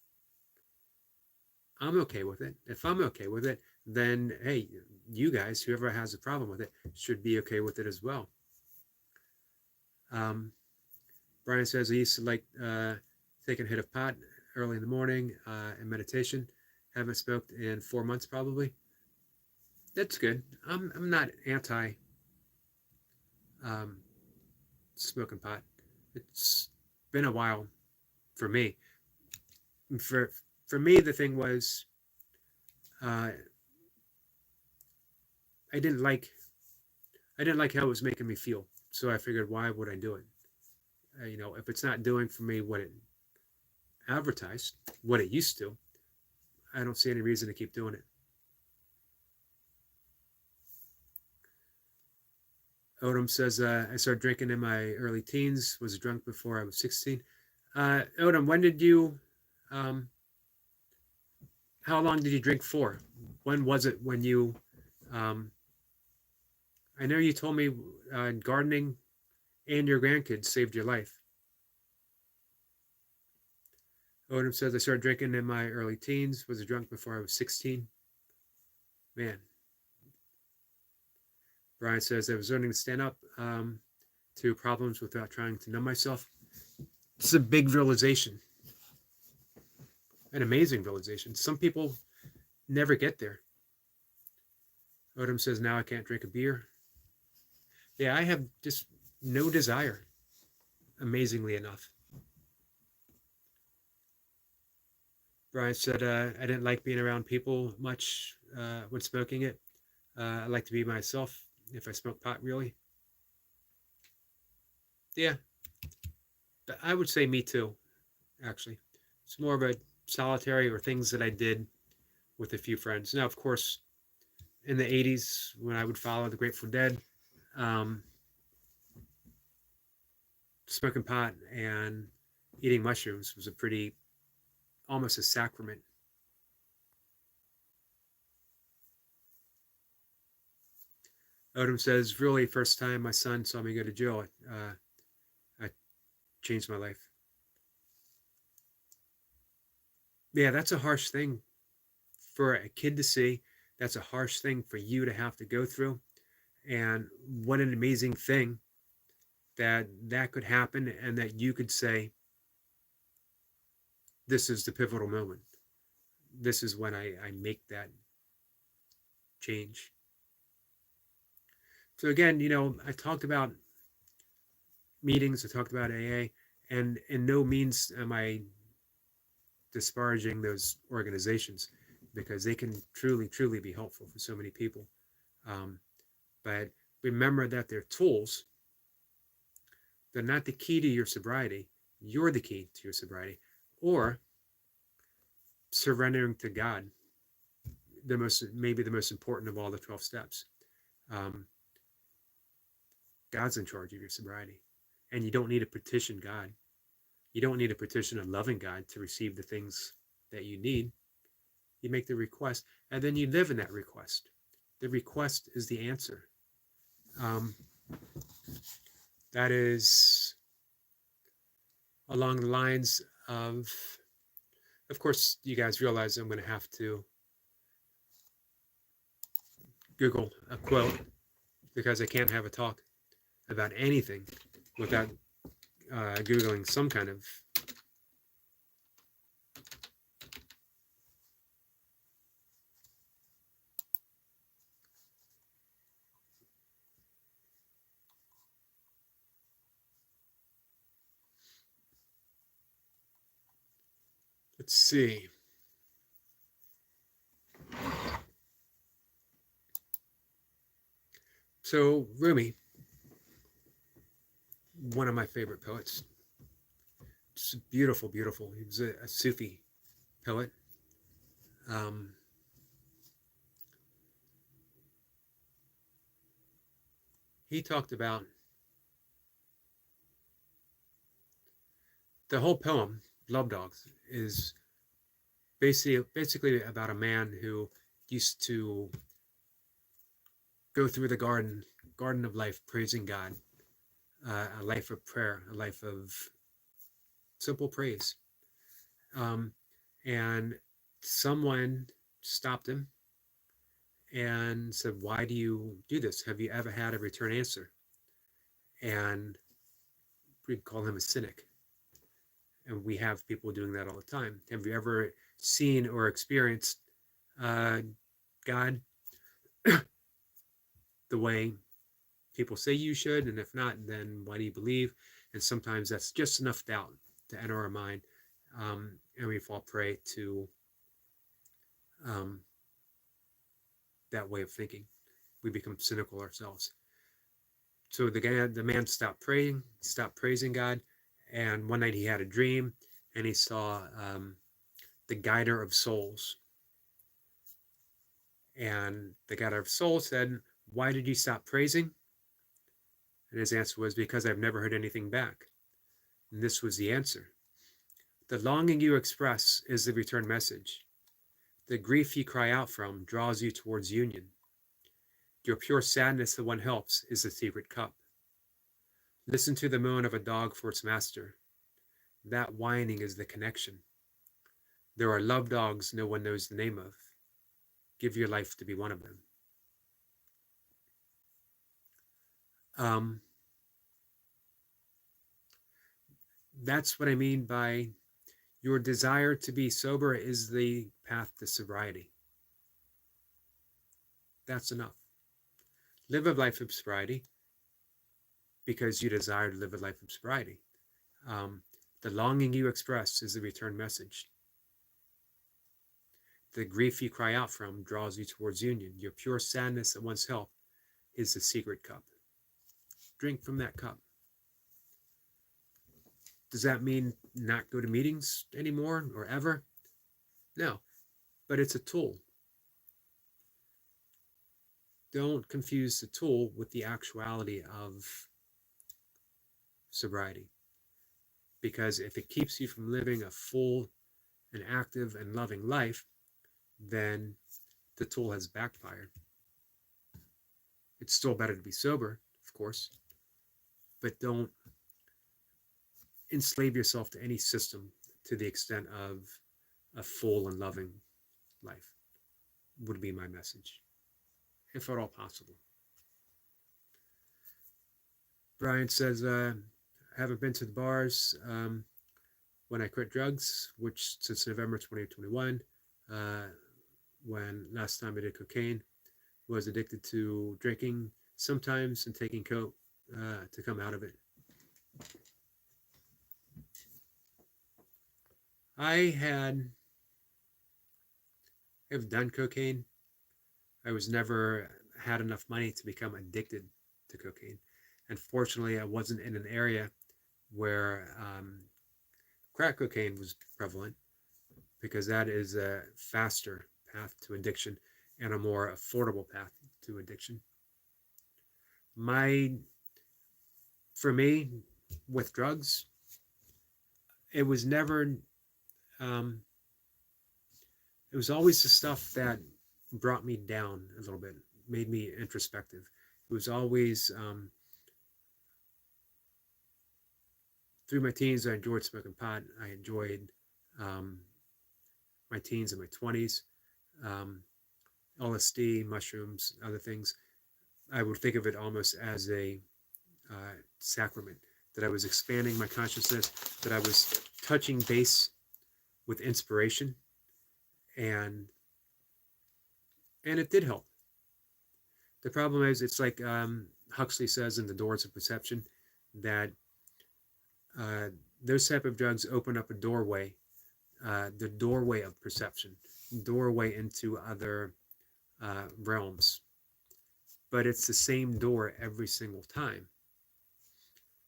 I'm okay with it. If I'm okay with it, then hey, you guys, whoever has a problem with it, should be okay with it as well. Brian says, I used to like taking a hit of pot early in the morning in meditation. Haven't smoked in 4 months probably. That's good. I'm not anti smoking pot. It's been a while for me. For me, the thing was uh, I didn't like how it was making me feel. So I figured, why would I do it? If it's not doing for me what it advertised, what it used to, I don't see any reason to keep doing it. Odom says, I started drinking in my early teens, was drunk before I was 16. Odom, when did you, how long did you drink for? When was it when you, I know you told me gardening and your grandkids saved your life. Odom says, I started drinking in my early teens, was drunk before I was 16. Man. Brian says, I was learning to stand up to problems without trying to numb myself. It's a big realization. An amazing realization. Some people never get there. Odom says, now I can't drink a beer. Yeah, I have just no desire, amazingly enough. Brian said, I didn't like being around people much when smoking it. I like to be myself if I smoke pot, really. Yeah, but I would say me too, actually. It's more of a solitary or things that I did with a few friends. Now, of course, in the 80s, when I would follow the Grateful Dead, smoking pot and eating mushrooms was almost a sacrament. Odom says, really, first time my son saw me go to jail, I changed my life. Yeah, that's a harsh thing for a kid to see. That's a harsh thing for you to have to go through. And what an amazing thing that could happen and that you could say, this is the pivotal moment. This is when I make that change. So again, I talked about meetings, I talked about AA, and in no means am I disparaging those organizations because they can truly, truly be helpful for so many people. But remember that they're tools. They're not the key to your sobriety. You're the key to your sobriety. or surrendering to God, maybe the most important of all the 12 steps. Um, God's in charge of your sobriety, and you don't need to petition God. You don't need a petition of loving God to receive the things that you need. You make the request, and then you live in that request. The request is the answer. That is along the lines of course, you guys realize I'm going to have to Google a quote because I can't have a talk about anything without Googling some kind of. Let's see. So Rumi, one of my favorite poets, just beautiful, beautiful. He was a Sufi poet. He talked about the whole poem, Love Dogs, is basically about a man who used to go through the garden of life, praising God, a life of prayer, a life of simple praise. And someone stopped him and said, "Why do you do this? Have you ever had a return answer?" And we call him a cynic. And we have people doing that all the time. Have you ever seen or experienced God the way people say you should? And if not, then why do you believe? And sometimes that's just enough doubt to enter our mind, and we fall prey to that way of thinking. We become cynical ourselves. So the man stopped praying, stopped praising God, and one night he had a dream, and he saw the guider of souls. And the guider of souls said, "Why did you stop praising?" And his answer was, "Because I've never heard anything back." And this was the answer. The longing you express is the return message. The grief you cry out from draws you towards union. Your pure sadness that one helps is the secret cup. Listen to the moan of a dog for its master. That whining is the connection. There are love dogs no one knows the name of. Give your life to be one of them. That's what I mean by your desire to be sober is the path to sobriety. That's enough. Live a life of sobriety because you desire to live a life of sobriety. The longing you express is the return message. The grief you cry out from draws you towards union. Your pure sadness at one's help is the secret cup. Drink from that cup. Does that mean not go to meetings anymore or ever? No, but it's a tool. Don't confuse the tool with the actuality of sobriety. Because if it keeps you from living a full and active and loving life, then the tool has backfired. It's still better to be sober, of course, but don't enslave yourself to any system to the extent of a full and loving life, would be my message, if at all possible. Brian says, I haven't been to the bars when I quit drugs, which since November 2021, when last time I did cocaine, was addicted to drinking sometimes and taking coke to come out of it. I have done cocaine. I was never had enough money to become addicted to cocaine. And fortunately, I wasn't in an area where crack cocaine was prevalent, because that is a faster path to addiction and a more affordable path to addiction. For me, with drugs, it was never, um, it was always the stuff that brought me down a little bit, made me introspective. It was always, through my teens, I enjoyed smoking pot. I enjoyed um, my teens and my 20s, LSD, mushrooms, other things. I would think of it almost as a sacrament, that I was expanding my consciousness, that I was touching base with inspiration, and it did help. The problem is, it's like Huxley says in The Doors of Perception, that those type of drugs open up a doorway, the doorway of perception, doorway into other realms. But it's the same door every single time.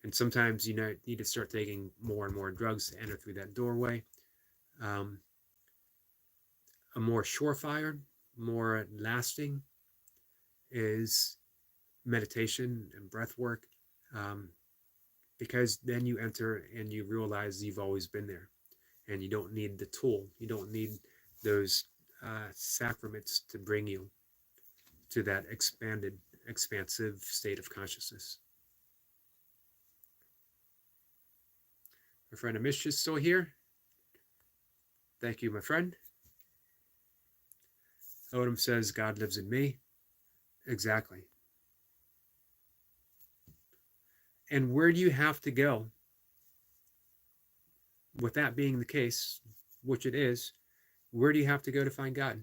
And sometimes you need to start taking more and more drugs to enter through that doorway. A more surefire, more lasting is meditation and breath work, because then you enter and you realize you've always been there, and you don't need the tool. You don't need those sacraments to bring you to that expansive state of consciousness. My friend Amish is still here. Thank you, my friend. Odom says, God lives in me. Exactly. And where do you have to go? With that being the case, which it is, where do you have to go to find God?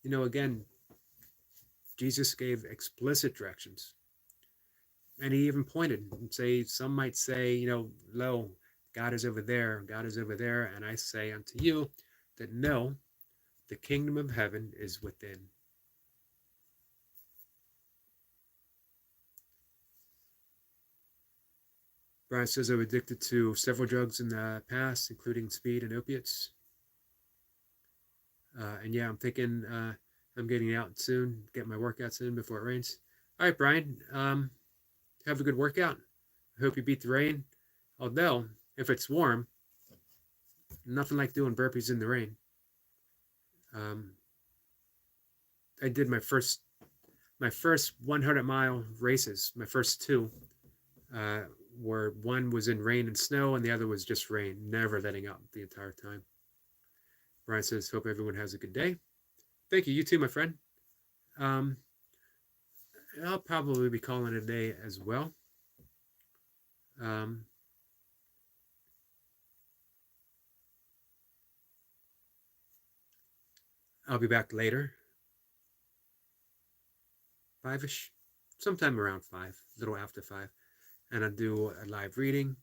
Again, Jesus gave explicit directions. And he even pointed and say, some might say, lo, God is over there, God is over there. And I say unto you that no, the kingdom of heaven is within. Brian says, I was addicted to several drugs in the past, including speed and opiates. And yeah, I'm thinking I'm getting out soon, get my workout soon before it rains. All right, Brian, have a good workout. I hope you beat the rain. Although, if it's warm, nothing like doing burpees in the rain. I did my first 100-mile races. My first two, where one was in rain and snow, and the other was just rain, never letting up the entire time. Brian says, hope everyone has a good day. Thank you. You too, my friend. I'll probably be calling it a day as well. I'll be back later. 5-ish, sometime around 5, a little after 5. And I'll do a live reading.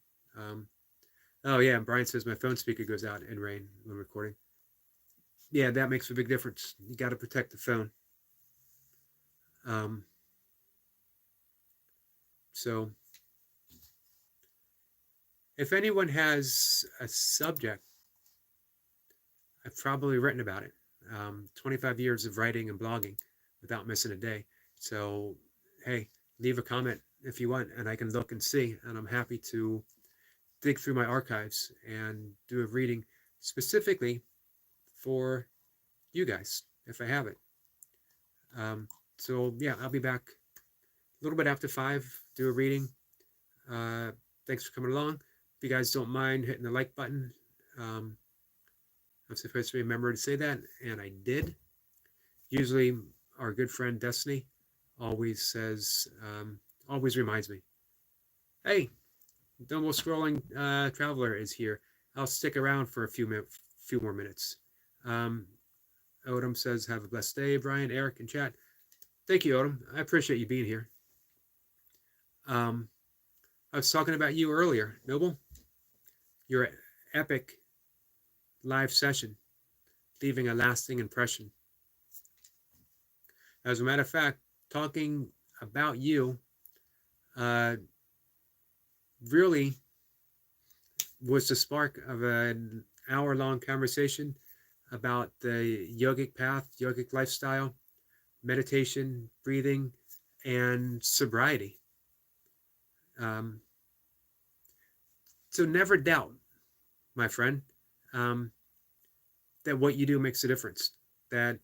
Oh yeah, Brian says my phone speaker goes out in rain when recording. Yeah, that makes a big difference. You got to protect the phone. So if anyone has a subject, I've probably written about it. 25 years of writing and blogging without missing a day. So, hey, leave a comment if you want, and I can look and see, and I'm happy to dig through my archives and do a reading specifically for you guys, if I have it. So yeah, I'll be back a little bit after 5, do a reading. Thanks for coming along. If you guys don't mind hitting the like button, I'm supposed to remember to say that, and I did. Usually our good friend Destiny always says, always reminds me, hey, Dumbo Scrolling Traveler is here. I'll stick around for a few more minutes. Odom says, have a blessed day, Brian, Eric, and chat. Thank you, Odom. I appreciate you being here. I was talking about you earlier, Noble. Your epic live session, leaving a lasting impression. As a matter of fact, talking about you really was the spark of an hour-long conversation about the yogic path, yogic lifestyle, meditation, breathing, and sobriety. Um, so never doubt, my friend, um, that what you do makes a difference. That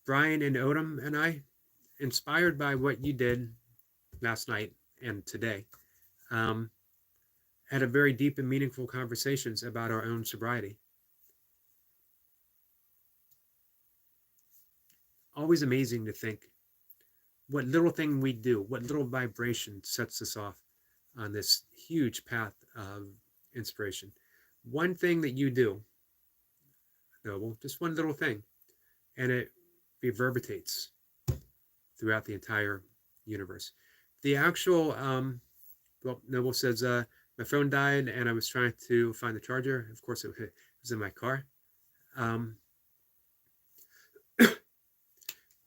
Brian and Odom and I, inspired by what you did last night and today, um, had a very deep and meaningful conversations about our own sobriety. Always amazing to think what little thing we do, what little vibration sets us off on this huge path of inspiration. One thing that you do, Noble, just one little thing, and it reverberates throughout the entire universe. The actual, well, Noble says, my phone died and I was trying to find the charger. Of course, it was in my car.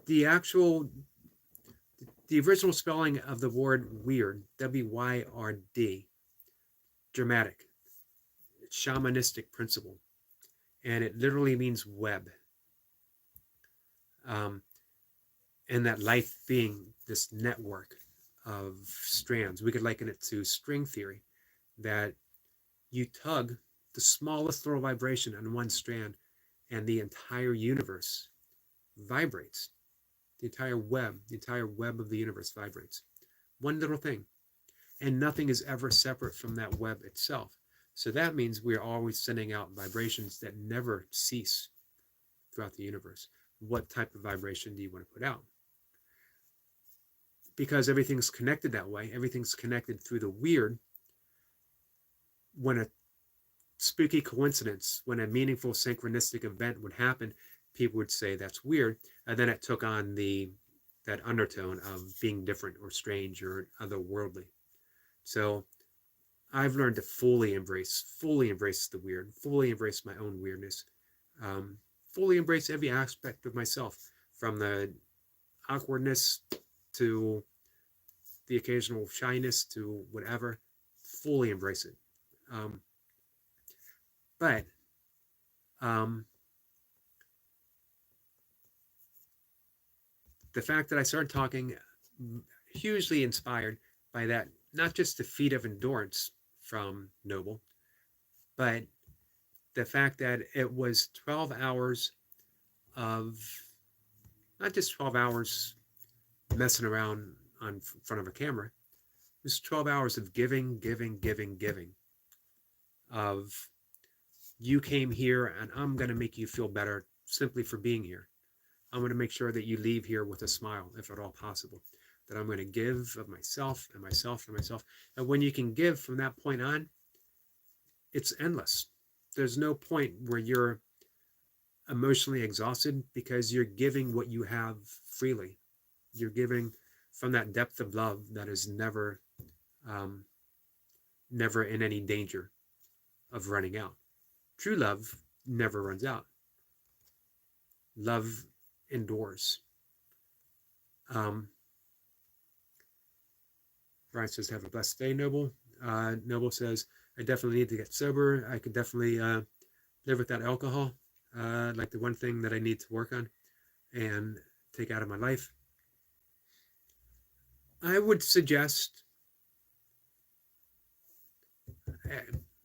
The actual, the original spelling of the word weird, W-Y-R-D, dramatic, shamanistic principle, and it literally means web. And that life being this network of strands. We could liken it to string theory, that you tug the smallest little vibration on one strand and the entire universe vibrates. The entire web of the universe vibrates. One little thing. And nothing is ever separate from that web itself. So that means we're always sending out vibrations that never cease throughout the universe. What type of vibration do you want to put out? Because everything's connected that way. Everything's connected through the weird. When a spooky coincidence, when a meaningful synchronistic event would happen, people would say that's weird. And then it took on that undertone of being different or strange or otherworldly. So I've learned to fully embrace the weird, fully embrace my own weirdness, fully embrace every aspect of myself, from the awkwardness to the occasional shyness to whatever, fully embrace it. But the fact that I started talking, hugely inspired by that, not just the feat of endurance from Noble, but the fact that it was 12 hours of, not just 12 hours messing around in front of a camera, it was 12 hours of giving, of you came here and I'm going to make you feel better simply for being here. I'm going to make sure that you leave here with a smile, if at all possible. That I'm going to give of myself and myself and myself. And when you can give from that point on, it's endless. There's no point where you're emotionally exhausted, because you're giving what you have freely. You're giving from that depth of love that is never in any danger of running out. True love never runs out. Love endures. Brian says, have a blessed day, Noble. Noble says, I definitely need to get sober. I could definitely live without alcohol. Like the one thing that I need to work on and take out of my life. I would suggest,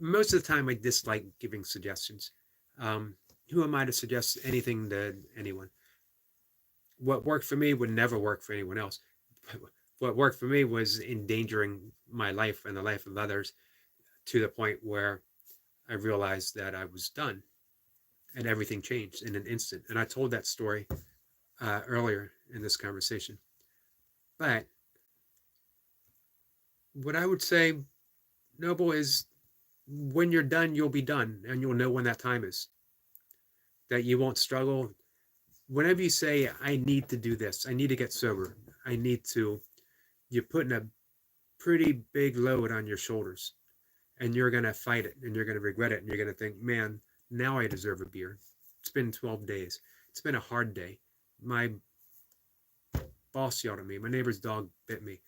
most of the time I dislike giving suggestions. Who am I to suggest anything to anyone? What worked for me would never work for anyone else. What worked for me was endangering my life and the life of others to the point where I realized that I was done, and everything changed in an instant. And I told that story earlier in this conversation. But what I would say, Noble, is when you're done, you'll be done, and you'll know when that time is. That you won't struggle. Whenever you say, I need to do this, I need to get sober, you're putting a pretty big load on your shoulders, and you're going to fight it, and you're going to regret it, and you're going to think, man, now I deserve a beer. It's been 12 days. It's been a hard day. My boss yelled at me. My neighbor's dog bit me.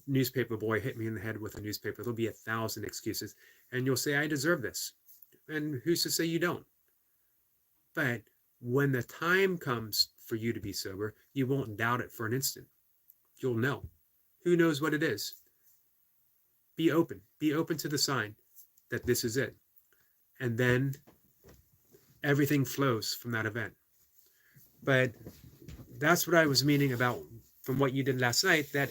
newspaper boy hit me in the head with a newspaper. There'll be 1,000 excuses, and you'll say, I deserve this. And who's to say you don't? But when the time comes for you to be sober, you won't doubt it for an instant. You'll know. Who knows what it is? Be open. Be open to the sign that this is it. And then everything flows from that event. But that's what I was meaning about from what you did last night, that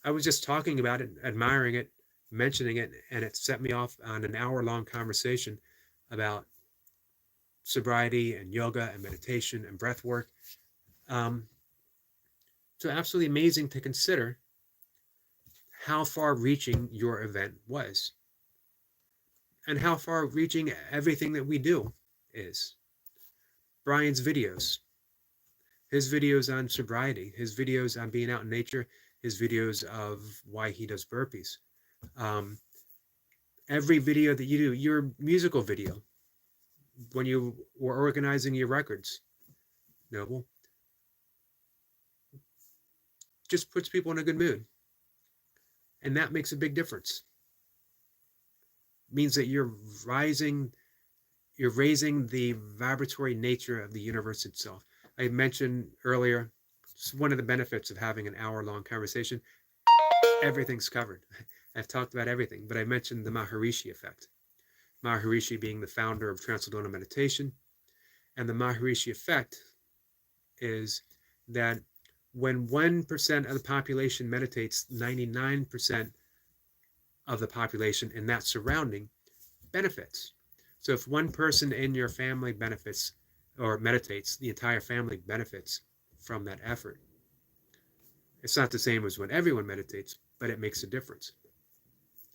I was just talking about it, admiring it, mentioning it, and it set me off on an hour-long conversation about sobriety and yoga and meditation and breath work. So absolutely amazing to consider how far-reaching your event was and how far-reaching everything that we do is. Brian's videos, his videos on sobriety, his videos on being out in nature, his videos of why he does burpees. Every video that you do, your musical video, when you were organizing your records, Noble, just puts people in a good mood. And that makes a big difference. It means that you're raising the vibratory nature of the universe itself. I mentioned earlier, one of the benefits of having an hour-long conversation, everything's covered. I've talked about everything, but I mentioned the Maharishi effect. Maharishi being the founder of Transcendental Meditation. And the Maharishi effect is that when 1% of the population meditates, 99% of the population in that surrounding benefits. So if one person in your family benefits or meditates, the entire family benefits from that effort. It's not the same as when everyone meditates, but it makes a difference.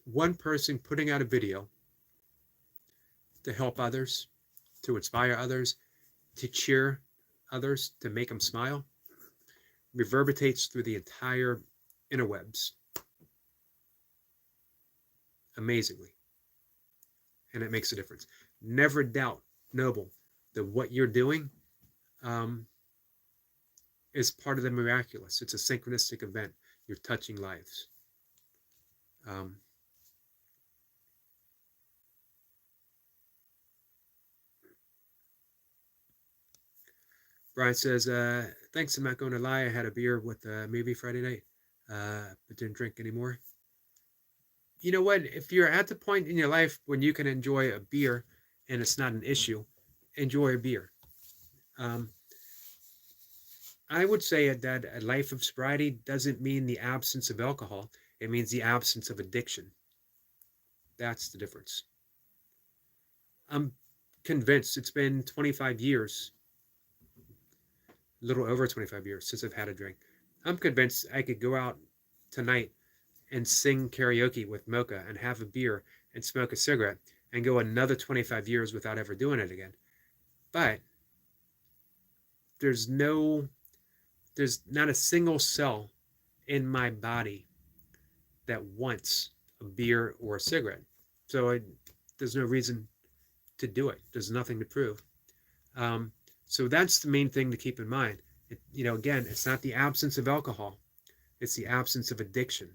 One person putting out a video to help others, to inspire others, to cheer others, to make them smile, reverberates through the entire interwebs amazingly. And it makes a difference. Never doubt, Noble, that what you're doing is part of the miraculous. It's a synchronistic event. You're touching lives. Brian says, thanks, I'm not going to lie. I had a beer with the movie Friday night, but didn't drink anymore. You know what? If you're at the point in your life when you can enjoy a beer and it's not an issue, enjoy a beer. I would say that a life of sobriety doesn't mean the absence of alcohol. It means the absence of addiction. That's the difference. I'm convinced it's been 25 years, a little over 25 years since I've had a drink. I'm convinced I could go out tonight and sing karaoke with Mocha and have a beer and smoke a cigarette and go another 25 years without ever doing it again. But there's not a single cell in my body that wants a beer or a cigarette. So there's no reason to do it. There's nothing to prove. So that's the main thing to keep in mind. Again, it's not the absence of alcohol. It's the absence of addiction.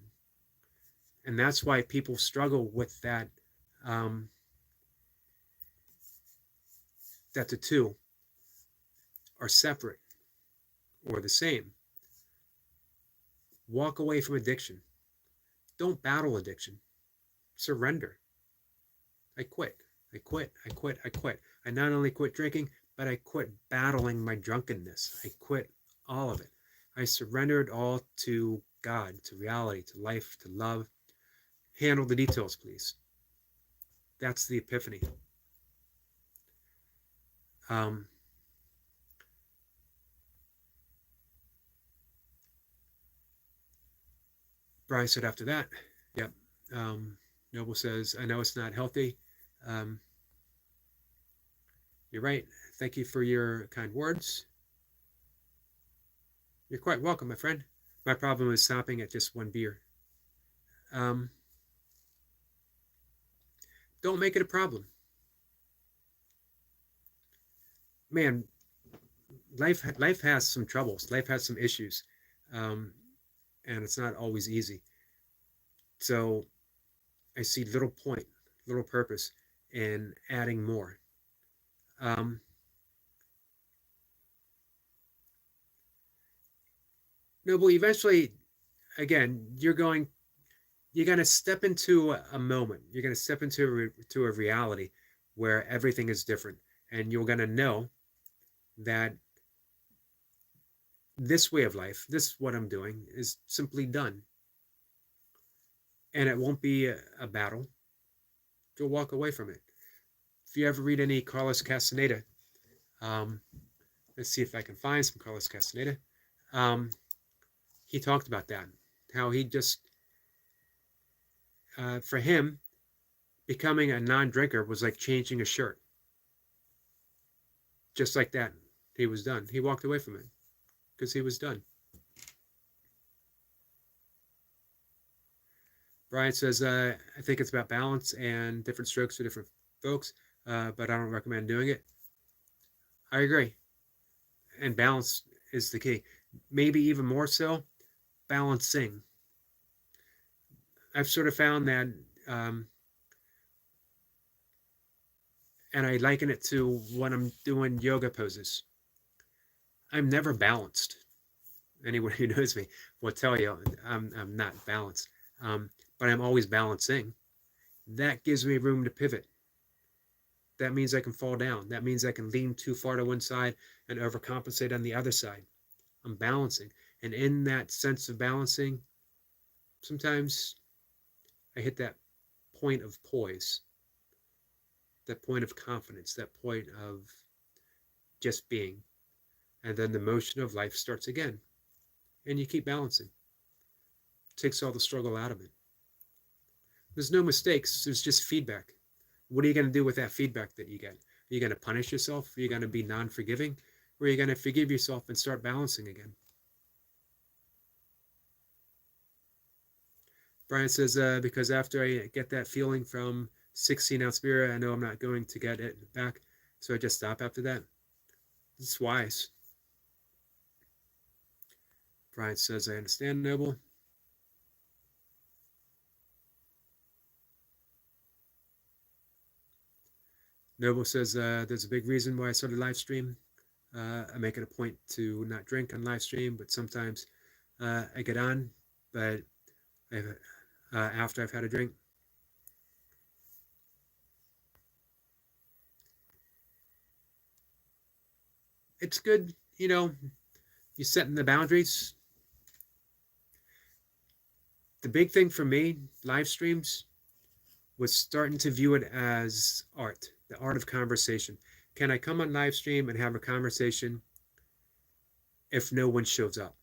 And that's why people struggle with that, that the two are separate or the same. Walk away from addiction. Don't battle addiction. Surrender. I quit. I quit. I quit. I quit. I not only quit drinking, but I quit battling my drunkenness. I quit all of it. I surrendered all to God, to reality, to life, to love. Handle the details, please. That's the epiphany. Brian said after that, yep. Noble says, I know it's not healthy. You're right. Thank you for your kind words. You're quite welcome, my friend. My problem is stopping at just one beer. Don't make it a problem. Man, life has some troubles. Life has some issues. and it's not always easy. So I see little point, little purpose in adding more. Um, Noble, eventually, again, you're going to step into a moment. You're going to step into a reality where everything is different, and you're going to know that this way of life, this what I'm doing, is simply done, and it won't be a battle. You'll walk away from it. If you ever read any Carlos Castaneda, um, let's see if I can find some Carlos Castaneda. He talked about that, how he just, for him, becoming a non-drinker was like changing a shirt. Just like that, he was done. He walked away from it because he was done. Brian says, I think it's about balance and different strokes for different folks, but I don't recommend doing it. I agree. And balance is the key. Maybe even more so, balancing. I've sort of found that, and I liken it to when I'm doing yoga poses. I'm never balanced. Anyone who knows me will tell you I'm not balanced, but I'm always balancing. That gives me room to pivot. That means I can fall down. That means I can lean too far to one side and overcompensate on the other side. I'm balancing. And in that sense of balancing, sometimes I hit that point of poise, that point of confidence, that point of just being. And then the motion of life starts again. And you keep balancing. It takes all the struggle out of it. There's no mistakes. There's just feedback. What are you going to do with that feedback that you get? Are you going to punish yourself? Are you going to be non-forgiving? Or are you going to forgive yourself and start balancing again? Brian says, because after I get that feeling from 16-ounce beer, I know I'm not going to get it back. So I just stop after that. It's wise. Brian says, I understand, Noble. Noble says, there's a big reason why I started live stream. I make it a point to not drink on live stream, but sometimes I get on, but after I've had a drink. It's good, you're setting the boundaries. The big thing for me, live streams, was starting to view it as art, the art of conversation. Can I come on live stream and have a conversation if no one shows up?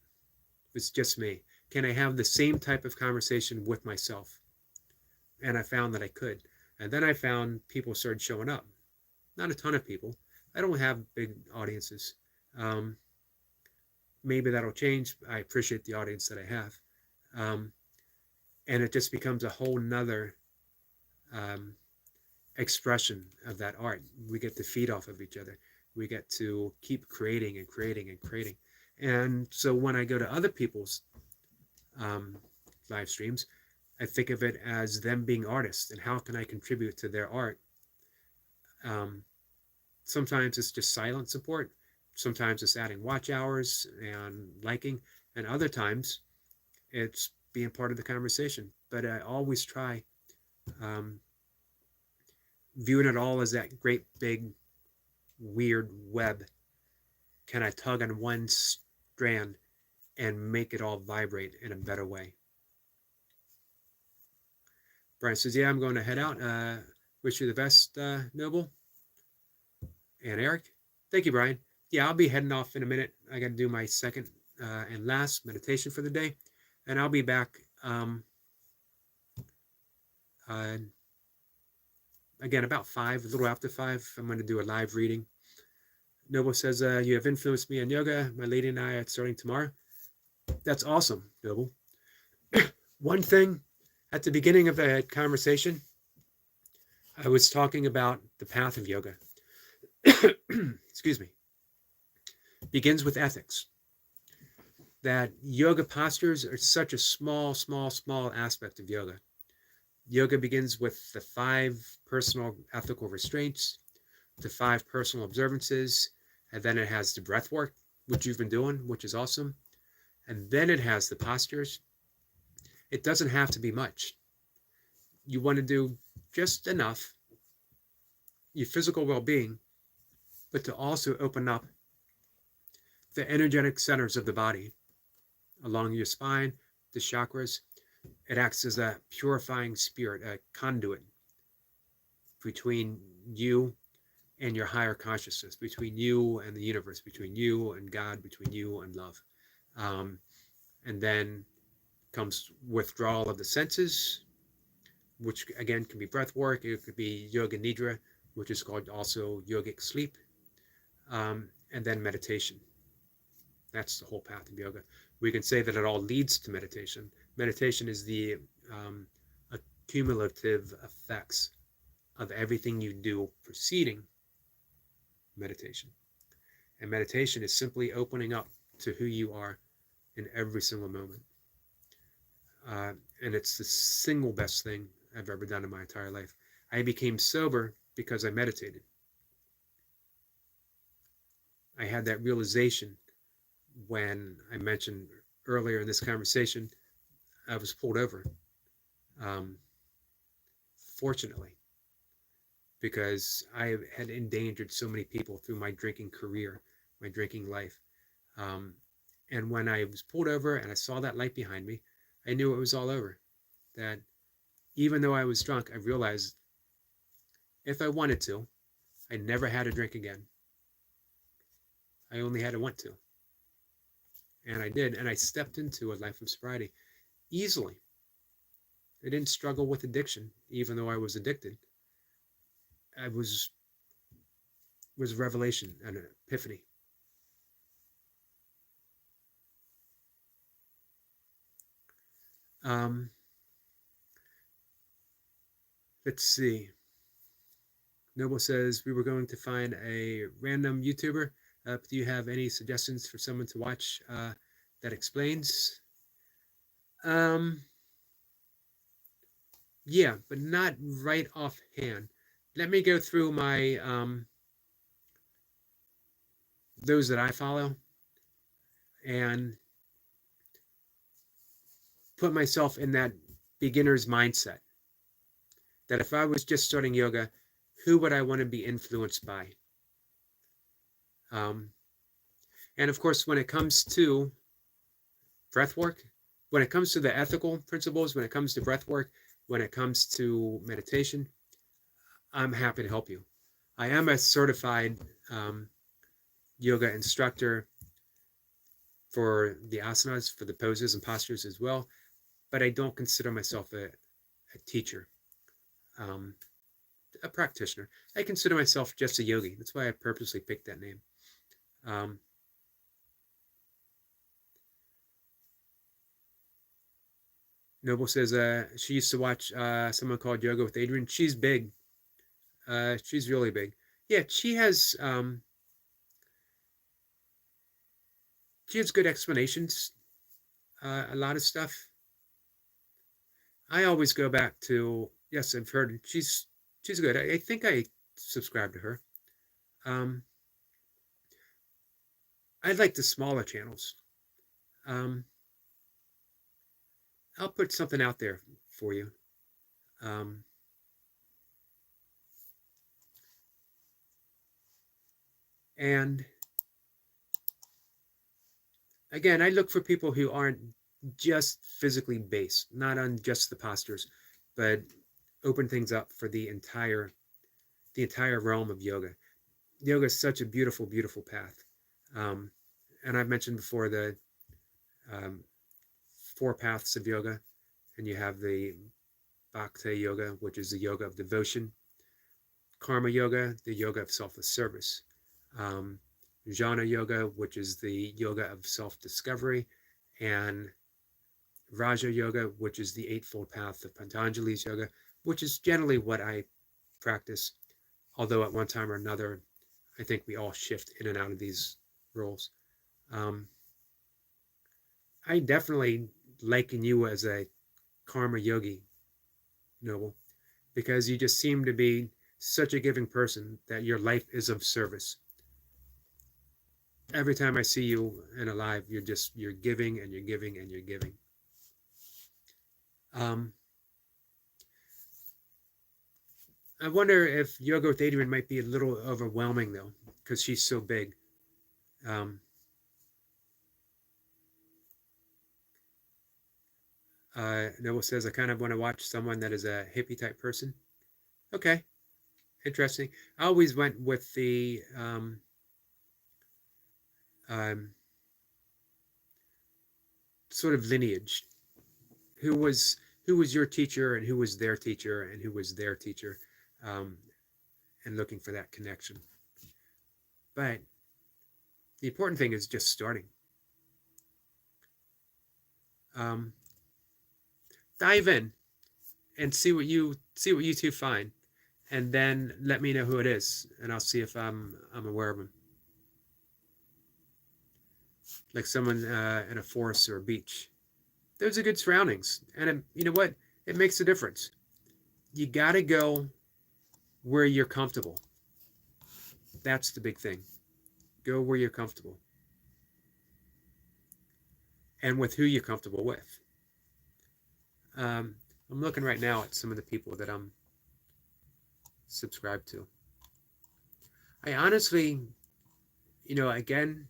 If it's just me. Can I have the same type of conversation with myself? And I found that I could. And then I found people started showing up. Not a ton of people. I don't have big audiences. Maybe that'll change. I appreciate the audience that I have. And it just becomes a whole nother expression of that art. We get to feed off of each other. We get to keep creating and creating and creating. And so when I go to other people's live streams, I think of it as them being artists and how can I contribute to their art. Sometimes it's just silent support. Sometimes it's adding watch hours and liking. And other times it's being part of the conversation. But I always try viewing it all as that great big weird web. Can I tug on one strand and make it all vibrate in a better way? Brian says, yeah, I'm going to head out. Wish you the best, Noble. And Eric, thank you, Brian. Yeah, I'll be heading off in a minute. I got to do my second and last meditation for the day. And I'll be back again about 5, a little after 5. I'm going to do a live reading. Noble says, you have influenced me in yoga. My lady and I are starting tomorrow. That's awesome, Noble. One thing, at the beginning of the conversation, I was talking about the path of yoga. Excuse me. Begins with ethics. that yoga postures are such a small aspect of yoga. Yoga begins with the 5 personal ethical restraints, the 5 personal observances, and then it has the breath work, which you've been doing, which is awesome. And then it has the postures. It doesn't have to be much. You want to do just enough, your physical well-being, but to also open up the energetic centers of the body along your spine, the chakras. It acts as a purifying spirit, a conduit between you and your higher consciousness, between you and the universe, between you and God, between you and love. And then comes withdrawal of the senses, which again can be breath work. It could be yoga nidra, which is called also yogic sleep, and then meditation. That's the whole path of yoga. We can say that it all leads to meditation. Meditation is the cumulative effects of everything you do preceding meditation. And meditation is simply opening up to who you are in every single moment. And it's the single best thing I've ever done in my entire life. I became sober because I meditated. I had that realization when I mentioned earlier in this conversation, I was pulled over. Fortunately, because I had endangered so many people through my drinking career, my drinking life. And when I was pulled over and I saw that light behind me, I knew it was all over. That even though I was drunk, I realized if I wanted to, I never had to drink again. I only had to want to. And I did. And I stepped into a life of sobriety easily. I didn't struggle with addiction, even though I was addicted. I was revelation and an epiphany. Let's see. Noble says, we were going to find a random YouTuber. Do you have any suggestions for someone to watch that explains? Yeah, but not right offhand. Let me go through my those that I follow and put myself in that beginner's mindset. That if I was just starting yoga, who would I want to be influenced by? And of course, when it comes to breath work, when it comes to the ethical principles, when it comes to breath work, when it comes to meditation, I'm happy to help you. I am a certified yoga instructor for the asanas, for the poses and postures as well, but I don't consider myself a teacher, a practitioner. I consider myself just a yogi. That's why I purposely picked that name. Noble says she used to watch someone called Yoga with Adrian. She's big. She's really big. Yeah, she has good explanations. A lot of stuff. I always go back to, yes, I've heard she's good. I think I subscribe to her. I like the smaller channels. I'll put something out there for you. And again, I look for people who aren't just physically based, not on just the postures, but open things up for the entire realm of yoga. Yoga is such a beautiful, beautiful path. And I've mentioned before the 4 paths of yoga, and you have the Bhakti yoga, which is the yoga of devotion, Karma yoga, the yoga of selfless service, Jnana yoga, which is the yoga of self-discovery, and Raja yoga, which is the eightfold path of Patanjali's yoga, which is generally what I practice, although at one time or another, I think we all shift in and out of these roles. I definitely liken you as a karma yogi, Noble, because you just seem to be such a giving person that your life is of service. Every time I see you and alive, you're giving and you're giving and you're giving. Um, I wonder if yoga with Adrian might be a little overwhelming though, because she's so big. Um, Noble says I kind of want to watch someone that is a hippie type person. Okay, interesting. I always went with the um, sort of lineage. Who was who was your teacher and who was their teacher and who was their teacher, um, and looking for that connection. But the important thing is just starting. Um, Dive in and see what you two find, and then let me know who it is, and I'll see if I'm aware of them. Like someone in a forest or a beach. Those are good surroundings, and you know what? It makes a difference. You got to go where you're comfortable. That's the big thing. Go where you're comfortable and with who you're comfortable with. Um, I'm looking right now at some of the people that I'm subscribed to. I honestly, again,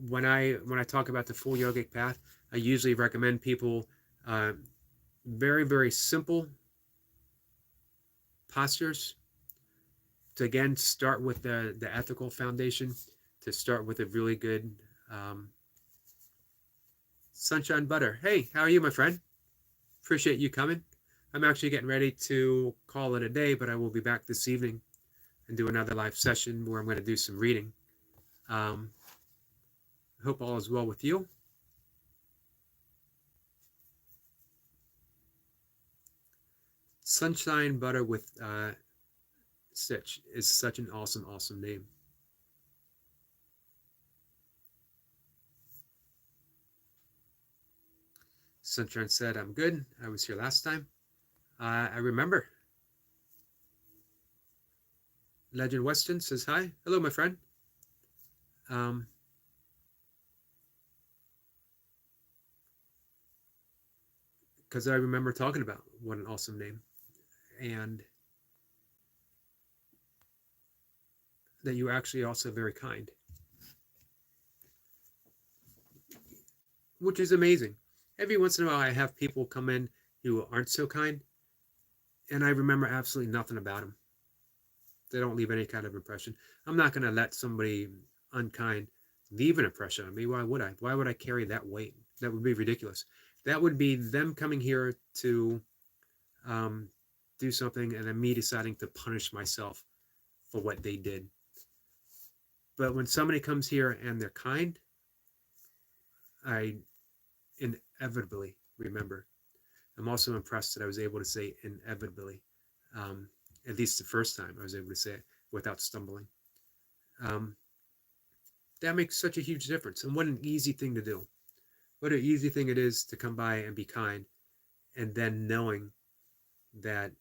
when I talk about the full yogic path, I usually recommend people uh, very very simple postures to again start with the ethical foundation, to start with a really good um, sunshine butter. Hey, how are you, my friend? Appreciate you coming. I'm actually getting ready to call it a day, but I will be back this evening and do another live session where I'm going to do some reading. Um, hope all is well with you. Sunshine Butter with Stitch is such an awesome, awesome name. Sunshine said, I'm good. I was here last time. I remember. Legend Weston says hi. Hello, my friend. Um, because I remember talking about what an awesome name, and that you were actually also very kind, which is amazing. Every once in a while, I have people come in who aren't so kind, and I remember absolutely nothing about them. They don't leave any kind of impression. I'm not going to let somebody unkind leave an impression on me. Why would I? Why would I carry that weight? That would be ridiculous. That would be them coming here to um, do something and then me deciding to punish myself for what they did. But when somebody comes here and they're kind, I inevitably remember. I'm also impressed that I was able to say inevitably, um, at least the first time I was able to say it without stumbling. Um, that makes such a huge difference. And what an easy thing to do. What an easy thing it is to come by and be kind, and then knowing that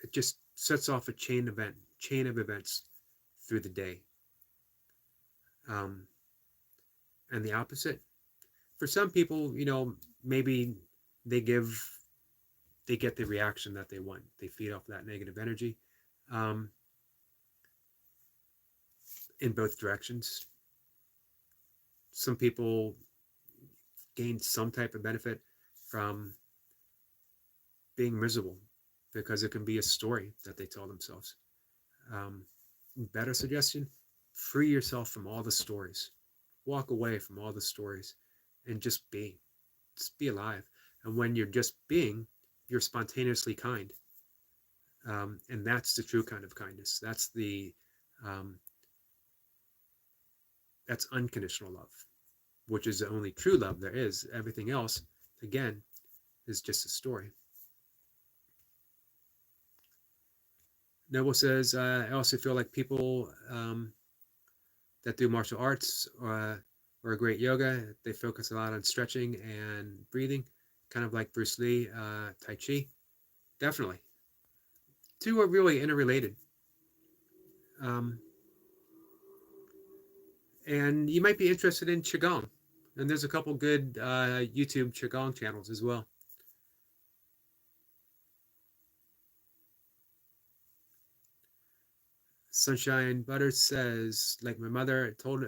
it just sets off a chain of events through the day. Um, and the opposite, for some people, maybe they get the reaction that they want. They feed off that negative energy um, in both directions. Some people gain some type of benefit from being miserable because it can be a story that they tell themselves. Um, Better suggestion: free yourself from all the stories, walk away from all the stories, and just be. Just be alive. And when you're just being, you're spontaneously kind. And that's the true kind of kindness. Um, that's unconditional love, which is the only true love there is. Everything else, again, is just a story. Noble says, I also feel like people that do martial arts, or a great yoga, they focus a lot on stretching and breathing, kind of like Bruce Lee, Tai Chi. Definitely. Two are really interrelated. Um, and you might be interested in Qigong. And there's a couple good YouTube Qigong channels as well. Sunshine Butter says, like my mother told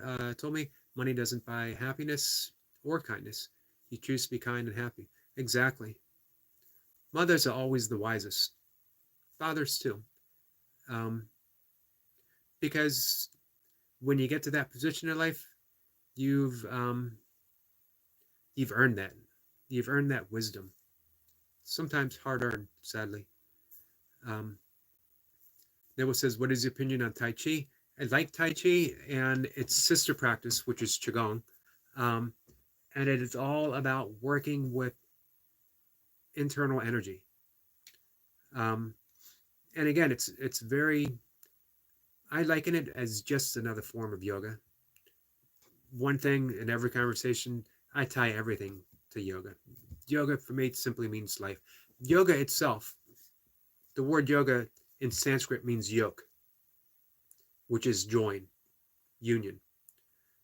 me, money doesn't buy happiness or kindness. You choose to be kind and happy. Exactly. Mothers are always the wisest. Fathers too. Um, because when you get to that position in life, you've um, you've earned that. You've earned that wisdom. Sometimes hard earned, sadly. Um, Neville says, "What is your opinion on Tai Chi?" I like Tai Chi and its sister practice, which is Qigong. Um, and it is all about working with internal energy. Um, and again, it's very. I liken it as just another form of yoga. One thing in every conversation, I tie everything to yoga. Yoga for me simply means life. Yoga itself, the word yoga in Sanskrit means yoke, which is join, union.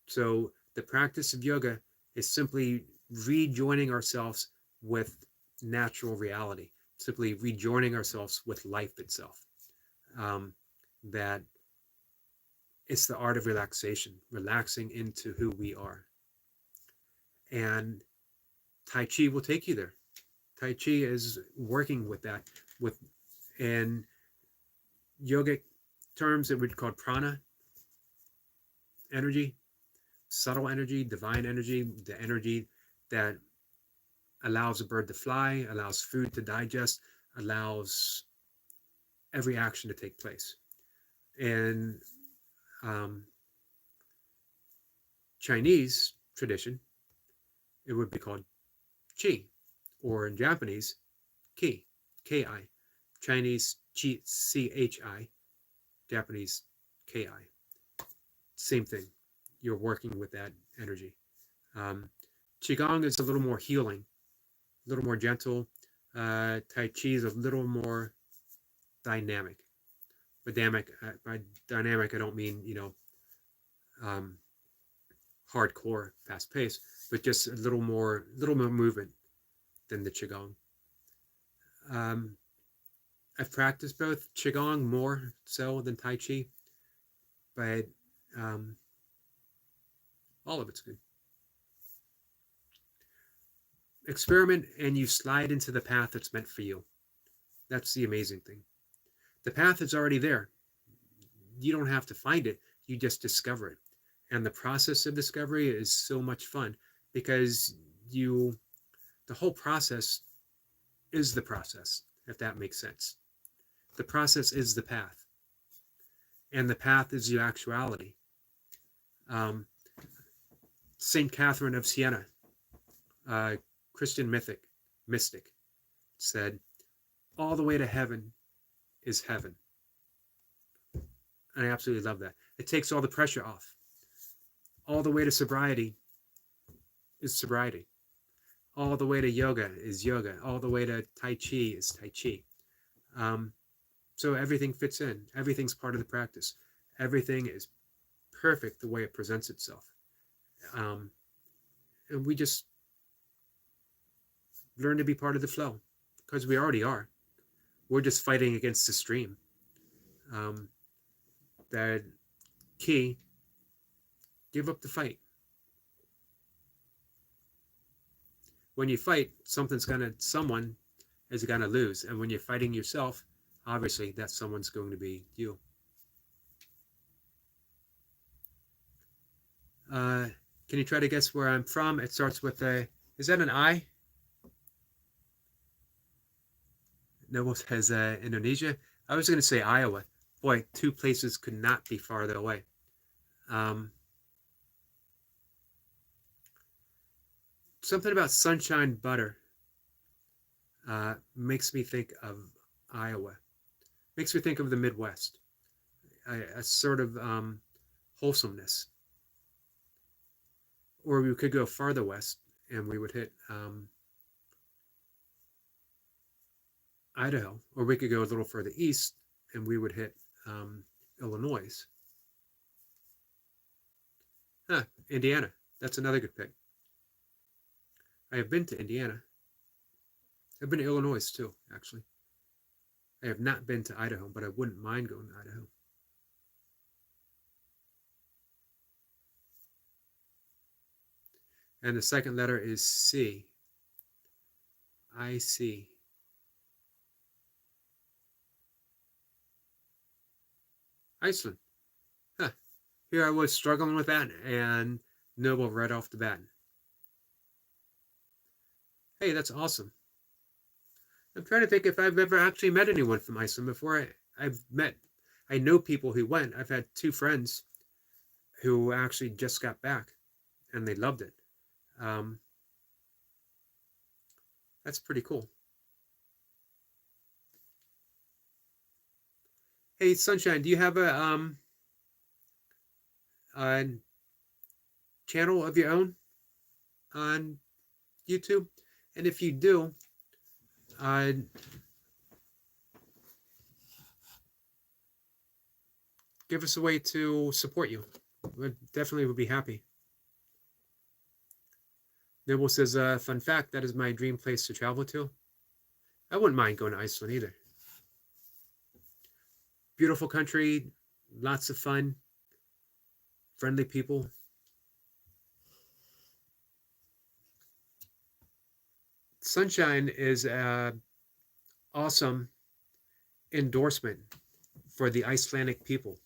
So the practice of yoga is simply rejoining ourselves with natural reality, simply rejoining ourselves with life itself. Um, that it's the art of relaxation, relaxing into who we are. And Tai Chi will take you there. Tai Chi is working with that, with in yogic terms, it would be called prana energy, subtle energy, divine energy, the energy that allows a bird to fly, allows food to digest, allows every action to take place. In um, Chinese tradition, it would be called qi, or in Japanese, ki, ki. Chinese chi, chi, Japanese ki. Same thing. You're working with that energy. Um, Qigong is a little more healing, a little more gentle. Tai Chi is a little more dynamic. By dynamic, I don't mean um, hardcore, fast paced, but just little more movement than the Qigong. Um, I've practiced both Qigong more so than Tai Chi, but um, all of it's good. Experiment and you slide into the path that's meant for you. That's the amazing thing. The path is already there. You don't have to find it, you just discover it. And the process of discovery is so much fun because the whole process is the process, if that makes sense. The process is the path, and the path is your actuality. Um, Saint Catherine of Siena, Christian mystic, said, "All the way to heaven is heaven." And I absolutely love that. It takes all the pressure off. All the way to sobriety is sobriety. All the way to yoga is yoga. All the way to Tai Chi is Tai Chi. Um, so everything fits in. Everything's part of the practice. Everything is perfect the way it presents itself. Um, and we just learn to be part of the flow because we already are. We're just fighting against the stream. Um, that key, give up the fight. When you fight, someone is gonna lose, and when you're fighting yourself, obviously that someone's going to be you. Can you try to guess where I'm from? It starts with a. Is that an I? Noble says Indonesia. I was going to say Iowa. Boy, two places could not be farther away. Um, Something about sunshine butter makes me think of Iowa. Makes me think of the Midwest. A sort of wholesomeness. or we could go farther west and we would hit Idaho, or we could go a little further east and we would hit Illinois. Indiana. That's another good pick. I have been to Indiana. I've been to Illinois too, actually. I have not been to Idaho, but I wouldn't mind going to Idaho. And the second letter is C. I see. Iceland. Huh. Here I was struggling with that, and Noble right off the bat. Hey, that's awesome. I'm trying to think if I've ever actually met anyone from Iceland before. I know people who went. I've had 2 friends who actually just got back, and they loved it. That's pretty cool. Hey, Sunshine, do you have a channel of your own on YouTube? And if you do, give us a way to support you. We definitely would be happy. Noble says, fun fact, that is my dream place to travel to. I wouldn't mind going to Iceland either. Beautiful country, lots of fun, friendly people. Sunshine is an awesome endorsement for the Icelandic people.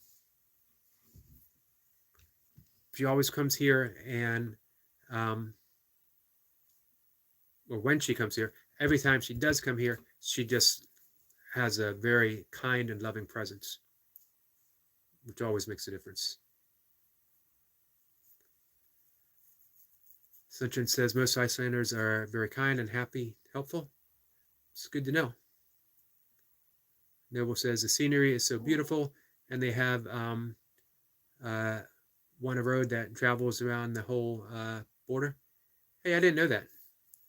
She always comes here, and or when she comes here, every time she does come here, she just has a very kind and loving presence, which always makes a difference. Sunshine says most Icelanders are very kind and happy, helpful. It's good to know. Noble says the scenery is so beautiful, and they have one road that travels around the whole border. Hey, I didn't know that.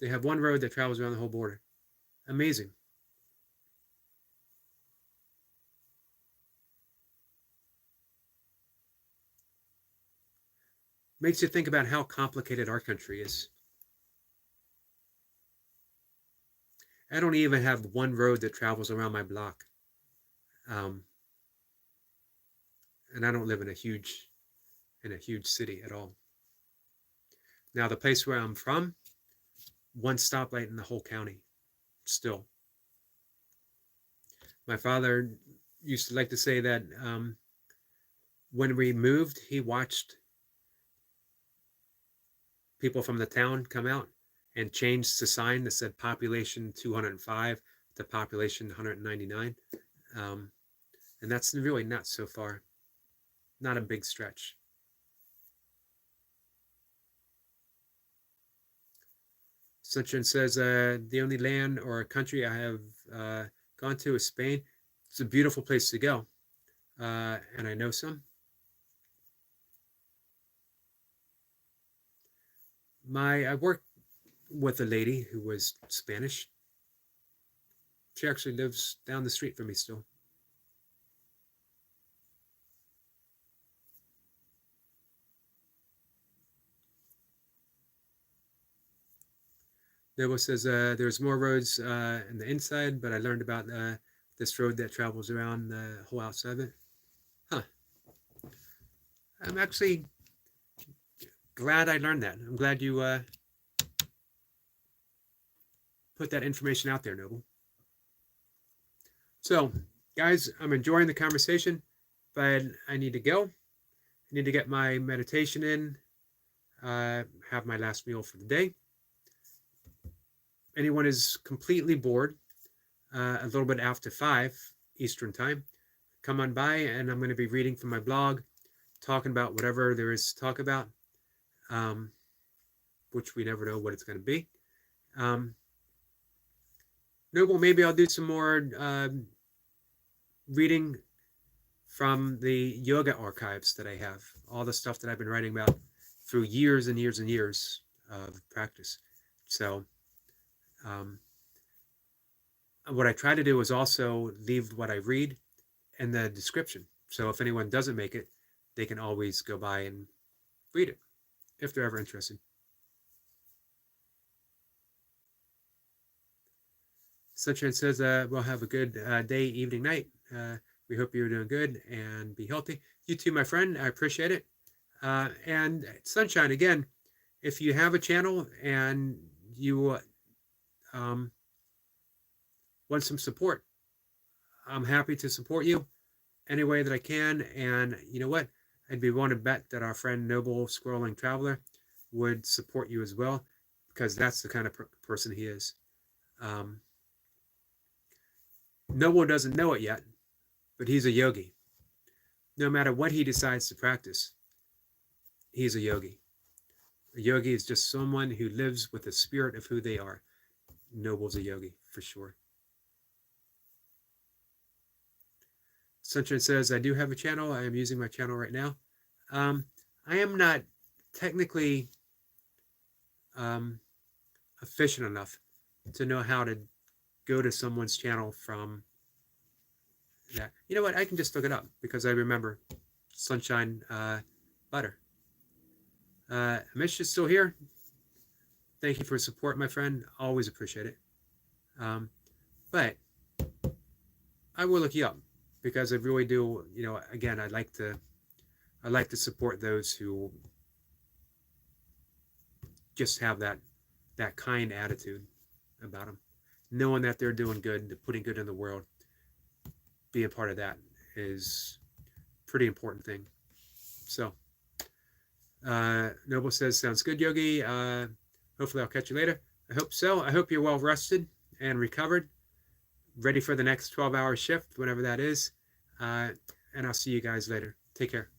They have one road that travels around the whole border. Amazing. Makes you think about how complicated our country is. I don't even have one road that travels around my block. And I don't live in a huge city at all. Now, the place where I'm from, one stoplight in the whole county, still. My father used to like to say that when we moved, he watched people from the town come out and change the sign that said population 205 to population 199. And that's really not so far, not a big stretch. Sunshine says, the only land or country I have gone to is Spain. It's a beautiful place to go. And I know some. I worked with a lady who was Spanish. She actually lives down the street from me still. Noble says there's more roads in the inside, but I learned about this road that travels around the whole outside of it. Huh. I'm actually glad I learned that. I'm glad you put that information out there, Noble. So, guys, I'm enjoying the conversation, but I need to go. I need to get my meditation in, have my last meal for the day. Anyone is completely bored, a little bit after 5 Eastern time, come on by, and I'm going to be reading from my blog, talking about whatever there is to talk about, which we never know what it's going to be. Noble, maybe I'll do some more reading from the yoga archives that I have, all the stuff that I've been writing about through years and years and years of practice. So what I try to do is also leave what I read in the description. So if anyone doesn't make it, they can always go by and read it if they're ever interested. Sunshine says, we'll have a good day, evening, night. We hope you're doing good and be healthy. You too, my friend. I appreciate it. And Sunshine, again, if you have a channel and you want some support, I'm happy to support you any way that I can. And you know what? I'd be willing to bet that our friend Noble Scrolling Traveler would support you as well, because that's the kind of person he is. Noble doesn't know it yet, but he's a yogi. No matter what he decides to practice, he's a yogi. A yogi is just someone who lives with the spirit of who they are. Noble's a yogi, for sure. Sunshine says, I do have a channel. I am using my channel right now. I am not technically efficient enough to know how to go to someone's channel from that. You know what? I can just look it up because I remember Sunshine Butter. Amish is still here. Thank you for support, my friend. Always appreciate it. But I will look you up because I really do. You know, again, I like to support those who just have that kind attitude about them, knowing that they're doing good, putting good in the world. Being a part of that is a pretty important thing. So, Noble says, sounds good, Yogi. Hopefully I'll catch you later. I hope so. I hope you're well rested and recovered, ready for the next 12-hour shift, whatever that is. And I'll see you guys later. Take care.